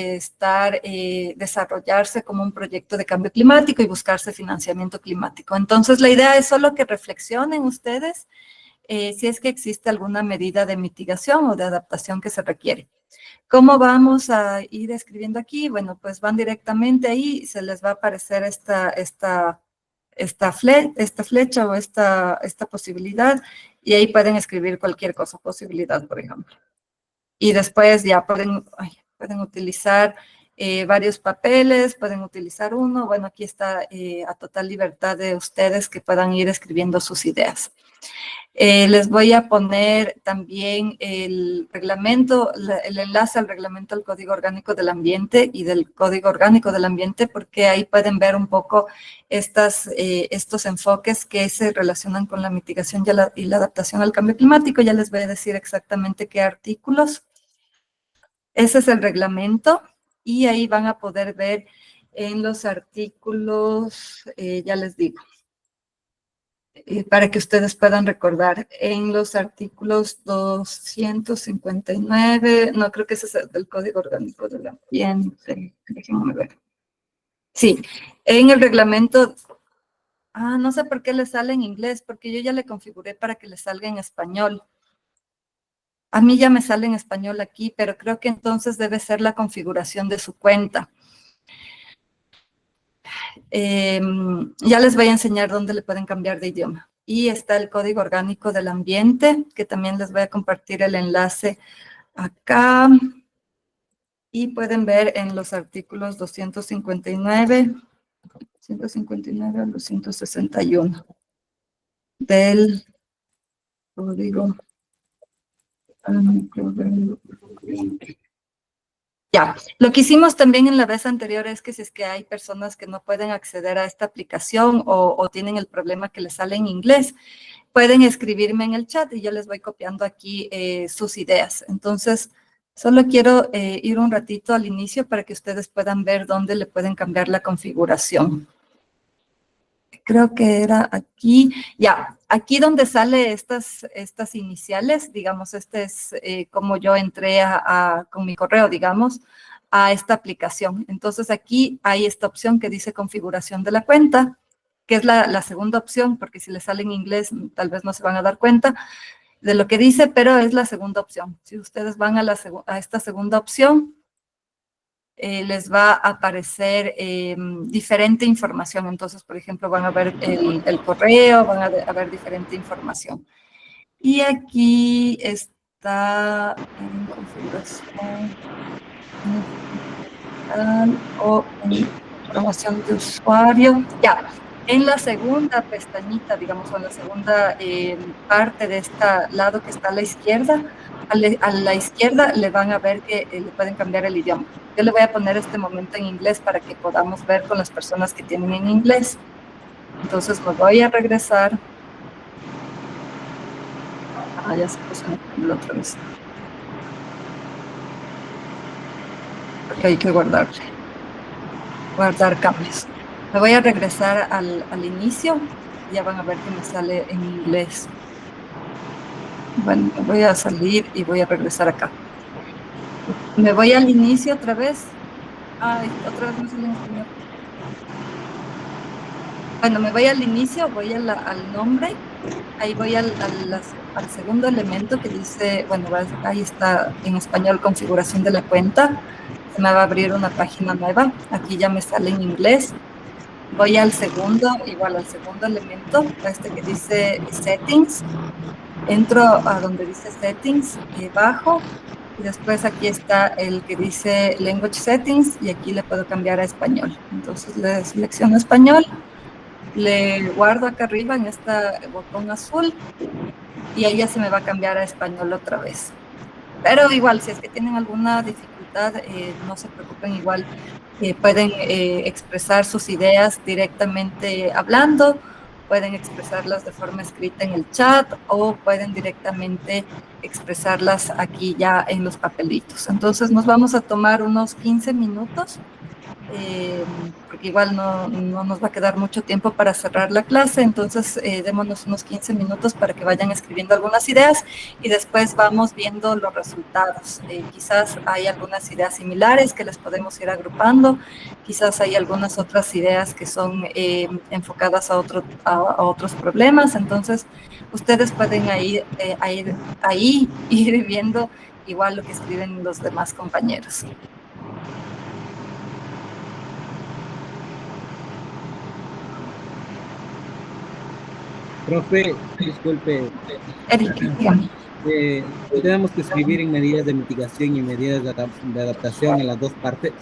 desarrollarse como un proyecto de cambio climático y buscarse financiamiento climático. Entonces, la idea es solo que reflexionen ustedes si es que existe alguna medida de mitigación o de adaptación que se requiere. ¿Cómo vamos a ir escribiendo aquí? Bueno, pues van directamente ahí, se les va a aparecer esta flecha o esta posibilidad y ahí pueden escribir cualquier cosa, posibilidad, por ejemplo. Y después ya pueden utilizar varios papeles, pueden utilizar uno. Bueno, aquí está a total libertad de ustedes que puedan ir escribiendo sus ideas. Les voy a poner también el reglamento, el enlace al reglamento del Código Orgánico del Ambiente y del Código Orgánico del Ambiente, porque ahí pueden ver un poco estos enfoques que se relacionan con la mitigación y la adaptación al cambio climático. Ya les voy a decir exactamente qué artículos. Ese es el reglamento y ahí van a poder ver en los artículos, ya les digo, para que ustedes puedan recordar, en los artículos 259, no, creo que ese es el del Código Orgánico del Ambiente, déjenme ver. Sí, en el reglamento, no sé por qué le sale en inglés, porque yo ya le configuré para que le salga en español. A mí ya me sale en español aquí, pero creo que entonces debe ser la configuración de su cuenta. Ya les voy a enseñar dónde le pueden cambiar de idioma. Y está el Código Orgánico del Ambiente, que también les voy a compartir el enlace acá. Y pueden ver en los artículos 259 al 261 del Código Orgánico del Ambiente. Ya, lo que hicimos también en la vez anterior es que si es que hay personas que no pueden acceder a esta aplicación o tienen el problema que les sale en inglés, pueden escribirme en el chat y yo les voy copiando aquí sus ideas. Entonces, solo quiero ir un ratito al inicio para que ustedes puedan ver dónde le pueden cambiar la configuración. Creo que era aquí, ya, aquí donde sale estas iniciales, digamos, este es como yo entré con mi correo, digamos, a esta aplicación. Entonces aquí hay esta opción que dice configuración de la cuenta, que es la segunda opción, porque si le sale en inglés tal vez no se van a dar cuenta de lo que dice, pero es la segunda opción. Si ustedes van a esta segunda opción, les va a aparecer diferente información. Entonces, por ejemplo, van a ver el correo, van a ver diferente información. Y aquí está en configuración o en información de usuario. Ya, en la segunda pestañita, digamos, o en la segunda parte de este lado que está a la izquierda, a la izquierda le van a ver que le pueden cambiar el idioma. Yo le voy a poner este momento en inglés para que podamos ver con las personas que tienen en inglés. Entonces me voy a regresar. Ya se puso en español otra vez. Porque hay que guardar cambios. Me voy a regresar al inicio. Ya van a ver que me sale en inglés. Bueno, me voy a salir y voy a regresar acá. Me voy al inicio otra vez. Otra vez me sale en español. Bueno, me voy al inicio, voy al nombre. Ahí voy al segundo elemento que dice, bueno, ahí está en español configuración de la cuenta. Se me va a abrir una página nueva. Aquí ya me sale en inglés. Voy al segundo, igual al segundo elemento, este que dice settings. Entro a donde dice settings, bajo, y después aquí está el que dice language settings, y aquí le puedo cambiar a español. Entonces le selecciono español, le guardo acá arriba en este botón azul, y ahí ya se me va a cambiar a español otra vez. Pero igual, si es que tienen alguna dificultad, no se preocupen, igual pueden expresar sus ideas directamente hablando, pueden expresarlas de forma escrita en el chat o pueden directamente expresarlas aquí ya en los papelitos. Entonces nos vamos a tomar unos 15 minutos, porque igual no nos va a quedar mucho tiempo para cerrar la clase, entonces démonos unos 15 minutos para que vayan escribiendo algunas ideas y después vamos viendo los resultados. Quizás hay algunas ideas similares que les podemos ir agrupando, quizás hay algunas otras ideas que son enfocadas a otros problemas, entonces ustedes pueden ahí ir viendo igual lo que escriben los demás compañeros. Profe, disculpe. Eric, dígame. Tenemos que escribir en medidas de mitigación y medidas de adaptación en las dos partes.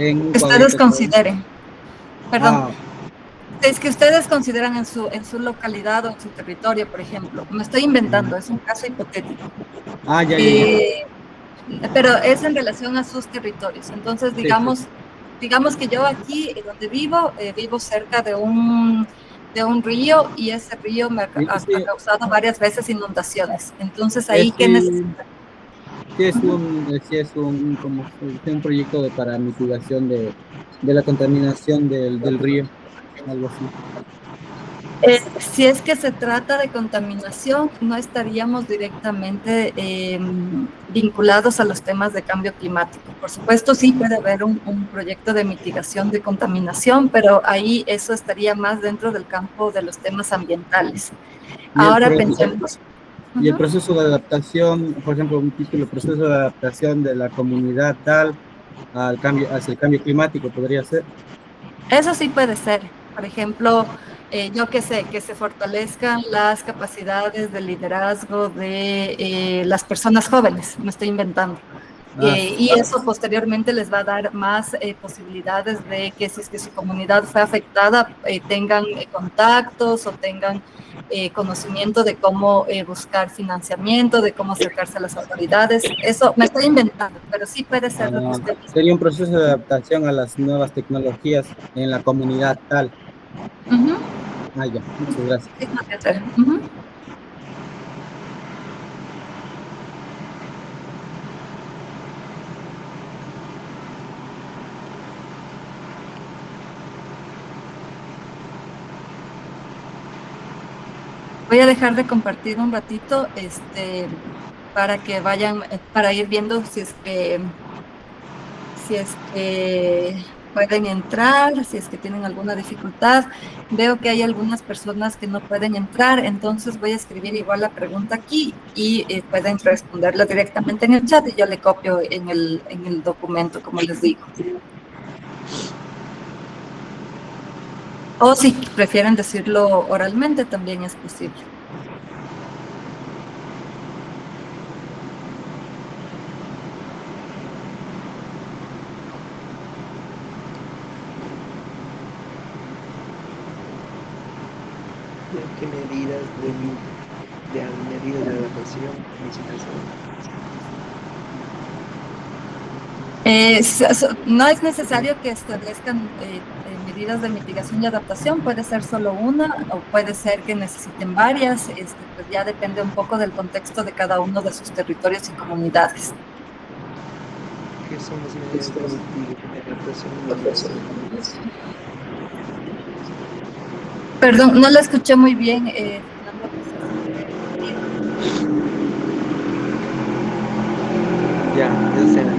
en un que ustedes cuadrito. consideren. Perdón. Ah, Es que ustedes consideran en su localidad o en su territorio, por ejemplo. Me estoy inventando, es un caso hipotético. ya, ya, ya. Eh, pero es en relación a sus territorios. Entonces, Sí, sí. digamos que yo aquí donde vivo, vivo cerca de un río y ese río me Y ha sí, causado varias veces inundaciones. Entonces, ahí, es, ¿qué sí, necesitan? sí es un, como, un proyecto para mitigación de la contaminación del río, algo así. Si es que se trata de contaminación, no estaríamos directamente vinculados a los temas de cambio climático. Por supuesto, sí puede haber un proyecto de mitigación de contaminación, pero ahí eso estaría más dentro del campo de los temas ambientales. Y el, Ahora pro- pensemos. y el Ujú. proceso de adaptación, por ejemplo, un título, proceso de adaptación de la comunidad tal al cambio, hacia el cambio climático, podría ser. Eso sí puede ser. Por ejemplo, yo qué sé, que se fortalezcan las capacidades de liderazgo de las personas jóvenes, me estoy inventando. Ah, Y eso posteriormente les va a dar más posibilidades de que si es que su comunidad fue afectada, tengan contactos o tengan conocimiento de cómo buscar financiamiento, de cómo acercarse a las autoridades. Eso me estoy inventando, pero sí puede ser lo que usted dice. sería un proceso de adaptación a las nuevas tecnologías en la comunidad tal. Ujú. Ya, muchas gracias. Sí, podría ser. Ujú. Voy a dejar de compartir un ratito, para que vayan, para ir viendo si es que pueden entrar, si es que tienen alguna dificultad. Veo que hay algunas personas que no pueden entrar, entonces voy a escribir igual la pregunta aquí y pueden responderla directamente en el chat y yo le copio en el documento, como les digo. O si prefieren decirlo oralmente, también es posible. ¿Qué medidas medidas de adaptación necesitas? No es necesario que establezcan medidas de mitigación y adaptación, puede ser solo una o puede ser que necesiten varias, pues ya depende un poco del contexto de cada uno de sus territorios y comunidades. ¿Qué son las medidas de adaptación y mitigación? Perdón, no la escuché muy bien, Fernando, no sé si puede repetir. Ya, eso será.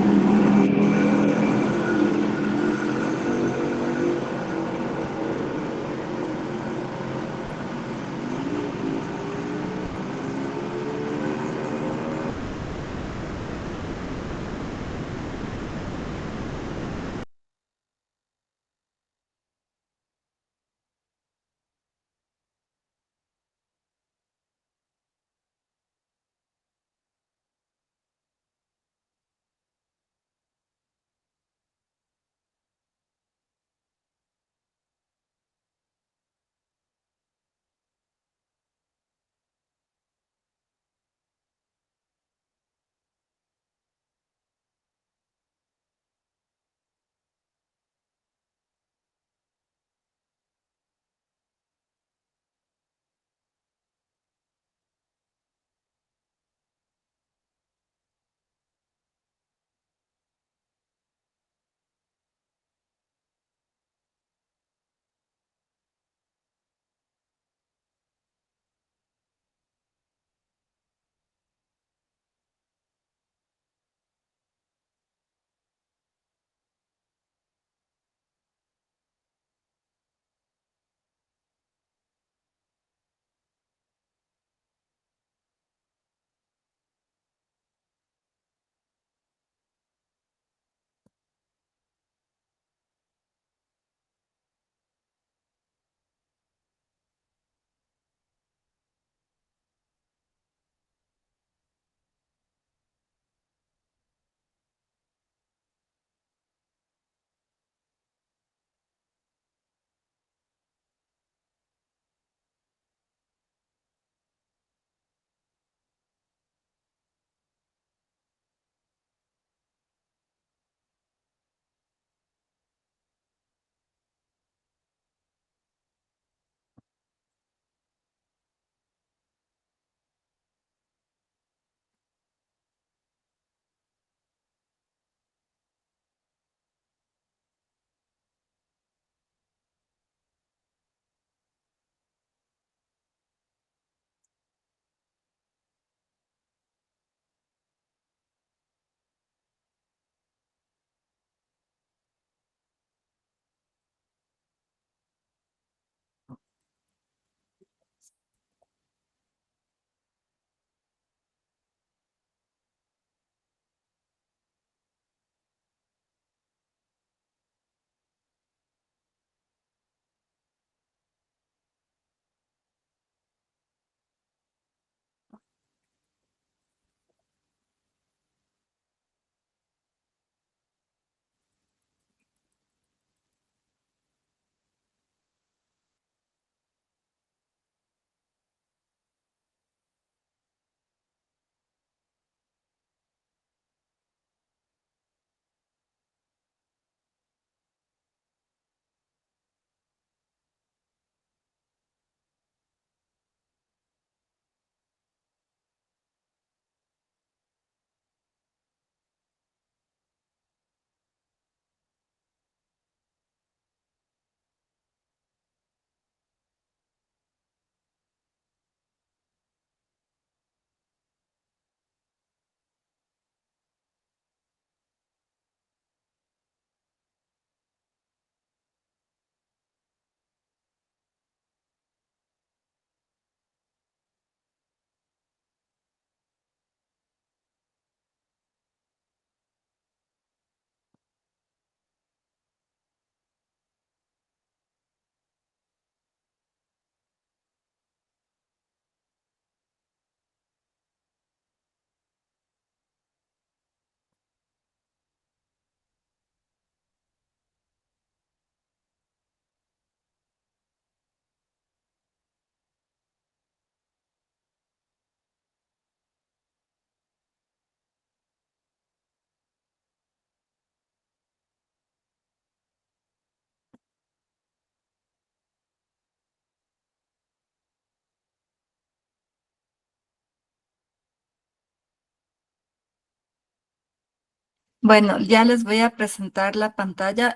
Bueno, ya les voy a presentar la pantalla.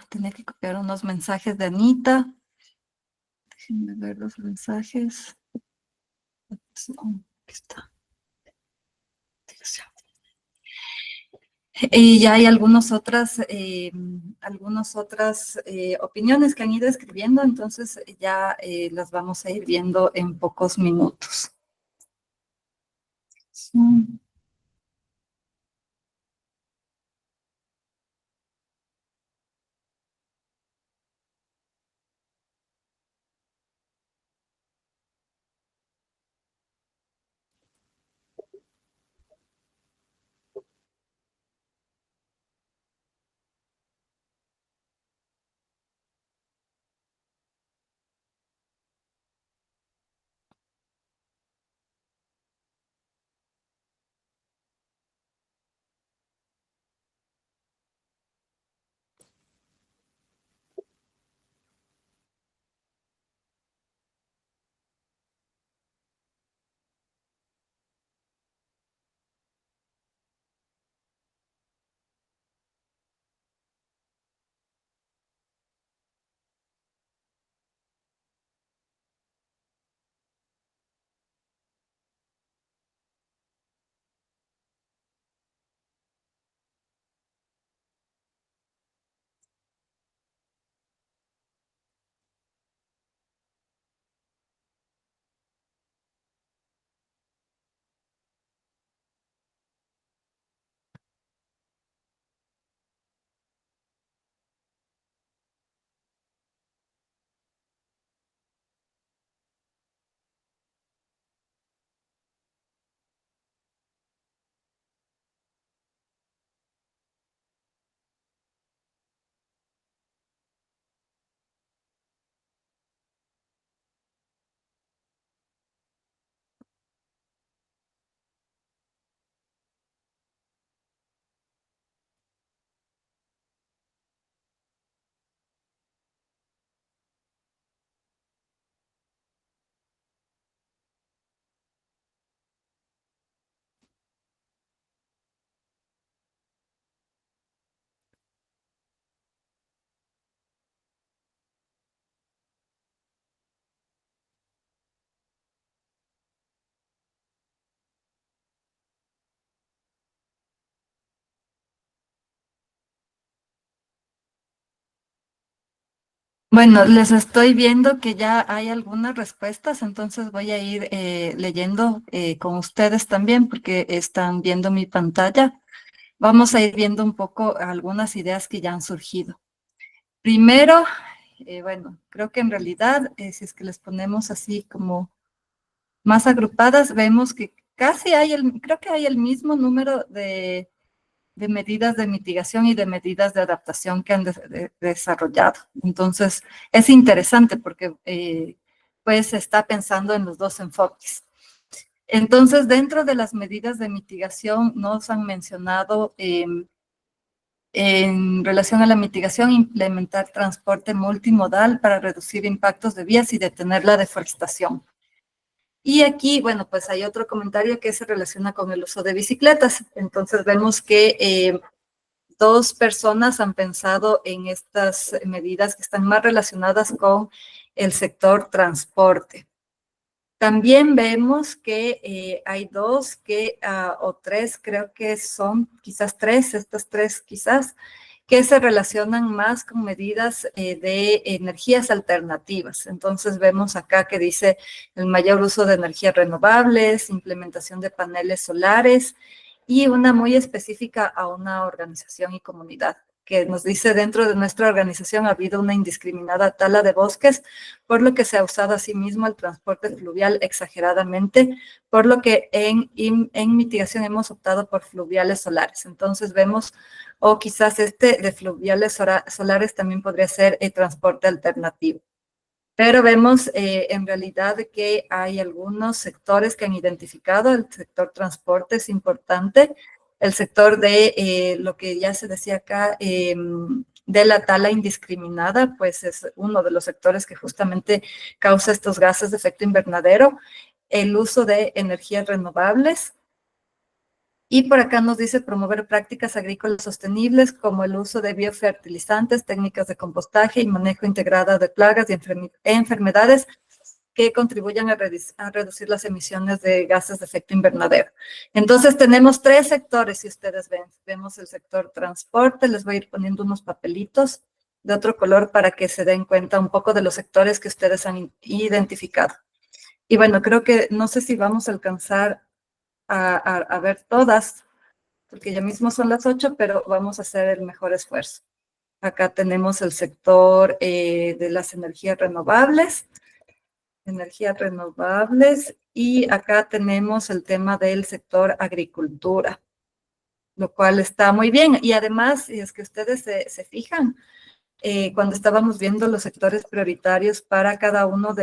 Tenía que copiar unos mensajes de Anita. Déjenme ver los mensajes. Aquí está. Y ya hay algunas otras opiniones que han ido escribiendo, entonces ya las vamos a ir viendo en pocos minutos. Sí. Bueno, les estoy viendo que ya hay algunas respuestas, entonces voy a ir leyendo con ustedes también porque están viendo mi pantalla. Vamos a ir viendo un poco algunas ideas que ya han surgido. Primero, bueno, creo que en realidad, si es que les ponemos así como más agrupadas, vemos que creo que hay el mismo número de medidas de mitigación y de medidas de adaptación que han desarrollado. Entonces, es interesante porque pues se está pensando en los dos enfoques. Entonces, dentro de las medidas de mitigación, nos han mencionado en relación a la mitigación, implementar transporte multimodal para reducir impactos de vías y detener la deforestación. Y aquí, bueno, pues hay otro comentario que se relaciona con el uso de bicicletas. Entonces, vemos que dos personas han pensado en estas medidas que están más relacionadas con el sector transporte. También vemos que hay dos o tres, creo que son quizás tres, estas tres quizás, que se relacionan más con medidas de energías alternativas. Entonces vemos acá que dice el mayor uso de energías renovables, implementación de paneles solares y una muy específica a una organización y comunidad, que nos dice dentro de nuestra organización ha habido una indiscriminada tala de bosques, por lo que se ha usado asimismo el transporte fluvial exageradamente, por lo que en mitigación hemos optado por fluviales solares. Entonces vemos, o quizás este de fluviales solares también podría ser el transporte alternativo. Pero vemos en realidad que hay algunos sectores que han identificado, el sector transporte es importante, el sector de lo que ya se decía acá, de la tala indiscriminada, pues es uno de los sectores que justamente causa estos gases de efecto invernadero, el uso de energías renovables, Y por acá nos dice promover prácticas agrícolas sostenibles como el uso de biofertilizantes, técnicas de compostaje y manejo integrado de plagas y enfermedades que contribuyan a reducir las emisiones de gases de efecto invernadero. Entonces tenemos 3 sectores, si ustedes ven. Vemos el sector transporte, les voy a ir poniendo unos papelitos de otro color para que se den cuenta un poco de los sectores que ustedes han identificado. Y bueno, creo que no sé si vamos a alcanzar a ver todas, porque ya mismo son las 8, pero vamos a hacer el mejor esfuerzo. Acá tenemos el sector de las energías renovables, y acá tenemos el tema del sector agricultura, lo cual está muy bien. Y además, si es que ustedes se fijan, cuando estábamos viendo los sectores prioritarios para cada uno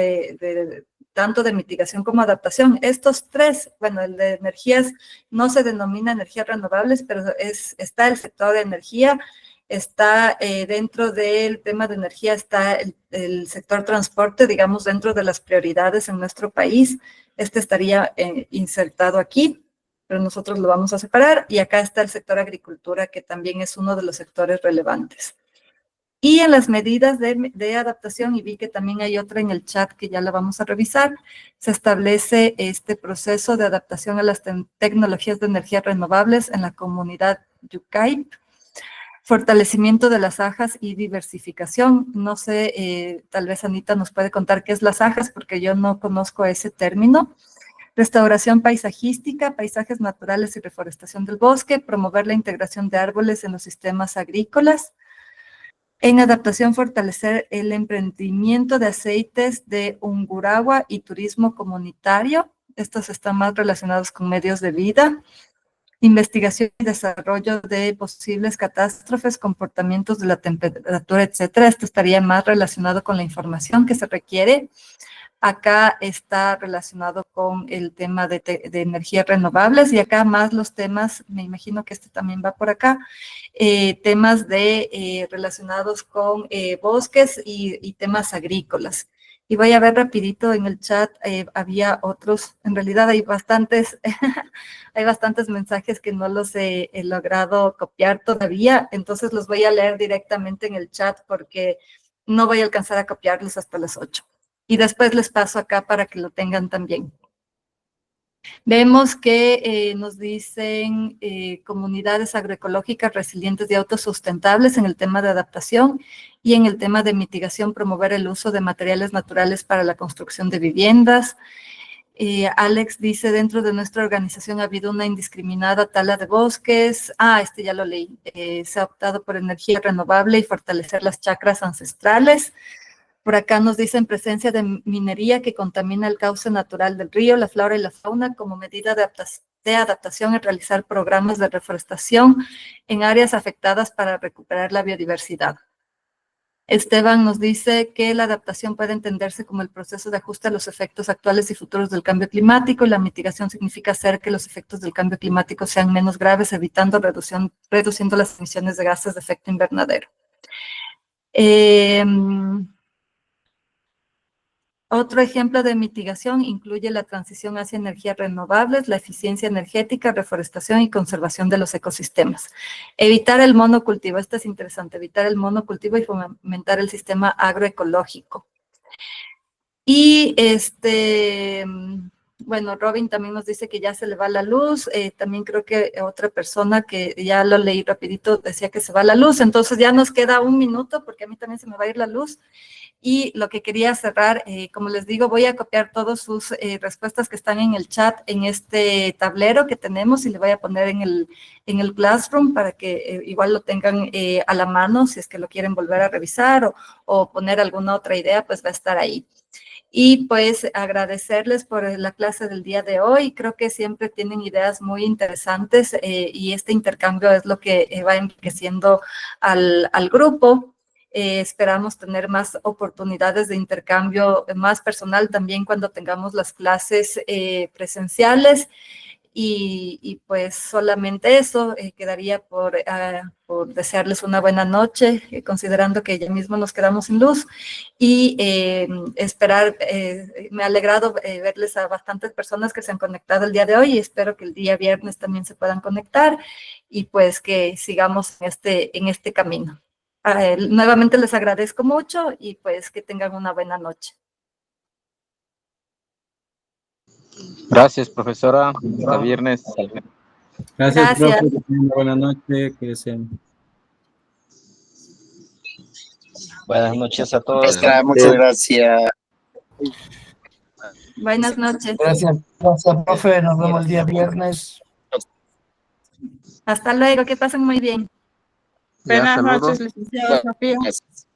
tanto de mitigación como adaptación, estos 3, bueno, el de energías no se denomina energías renovables, pero está el sector de energía, está dentro del tema de energía, está el sector transporte, digamos, dentro de las prioridades en nuestro país. Este estaría insertado aquí, pero nosotros lo vamos a separar. Y acá está el sector agricultura, que también es uno de los sectores relevantes. Y en las medidas de adaptación, y vi que también hay otra en el chat que ya la vamos a revisar, se establece este proceso de adaptación a las tecnologías de energías renovables en la comunidad Yucaipa, fortalecimiento de las ajas y diversificación. No sé, tal vez Anita nos puede contar qué es las ajas, porque yo no conozco ese término. Restauración paisajística, paisajes naturales y reforestación del bosque, promover la integración de árboles en los sistemas agrícolas. En adaptación, fortalecer el emprendimiento de aceites de Ungurahua y turismo comunitario. Estos están más relacionados con medios de vida. Investigación y desarrollo de posibles catástrofes, comportamientos de la temperatura, etcétera. Esto estaría más relacionado con la información que se requiere. Acá está relacionado con el tema de energías renovables, y acá más los temas, me imagino que este también va por acá, temas relacionados con bosques y temas agrícolas. Y voy a ver rapidito en el chat, había otros, en realidad hay bastantes, hay bastantes mensajes que no los he logrado copiar todavía, entonces los voy a leer directamente en el chat porque no voy a alcanzar a copiarlos hasta las 8. Y después les paso acá para que lo tengan también. Vemos que nos dicen comunidades agroecológicas resilientes y autosustentables en el tema de adaptación, y en el tema de mitigación, promover el uso de materiales naturales para la construcción de viviendas. Alex dice, dentro de nuestra organización ha habido una indiscriminada tala de bosques. Este ya lo leí. Se ha optado por energía renovable y fortalecer las chacras ancestrales. Por acá nos dicen presencia de minería que contamina el cauce natural del río, la flora y la fauna. Como medida de adaptación y realizar programas de reforestación en áreas afectadas para recuperar la biodiversidad. Esteban nos dice que la adaptación puede entenderse como el proceso de ajuste a los efectos actuales y futuros del cambio climático, y la mitigación significa hacer que los efectos del cambio climático sean menos graves, evitando reduciendo las emisiones de gases de efecto invernadero. Otro ejemplo de mitigación incluye la transición hacia energías renovables, la eficiencia energética, reforestación y conservación de los ecosistemas. Evitar el monocultivo, esto es interesante, evitar el monocultivo y fomentar el sistema agroecológico. Y bueno, Robin también nos dice que ya se le va la luz. También creo que otra persona que ya lo leí rapidito decía que se va la luz. Entonces ya nos queda 1 minuto porque a mí también se me va a ir la luz. Y lo que quería cerrar, como les digo, voy a copiar todas sus respuestas que están en el chat, en este tablero que tenemos, y le voy a poner en el Classroom para que igual lo tengan a la mano si es que lo quieren volver a revisar o poner alguna otra idea, pues va a estar ahí. Y pues agradecerles por la clase del día de hoy. Creo que siempre tienen ideas muy interesantes y este intercambio es lo que va enriqueciendo al grupo. Esperamos tener más oportunidades de intercambio más personal también cuando tengamos las clases presenciales. y pues solamente eso, quedaría por desearles una buena noche, considerando que ya mismo nos quedamos sin luz, y esperar, me ha alegrado verles a bastantes personas que se han conectado el día de hoy, y espero que el día viernes también se puedan conectar, y pues que sigamos en este camino. Nuevamente les agradezco mucho, y pues que tengan una buena noche. Gracias, profesora. Hasta viernes. Gracias, Gracias. profe. Que tengan una buena noche. Que se... Buenas noches a todos. Maestra, muchas gracias. Buenas noches. Gracias, profe. Nos vemos el día viernes. Hasta luego, que pasen muy bien. Ya, Buenas saludos. noches, licenciada Sofía. Gracias.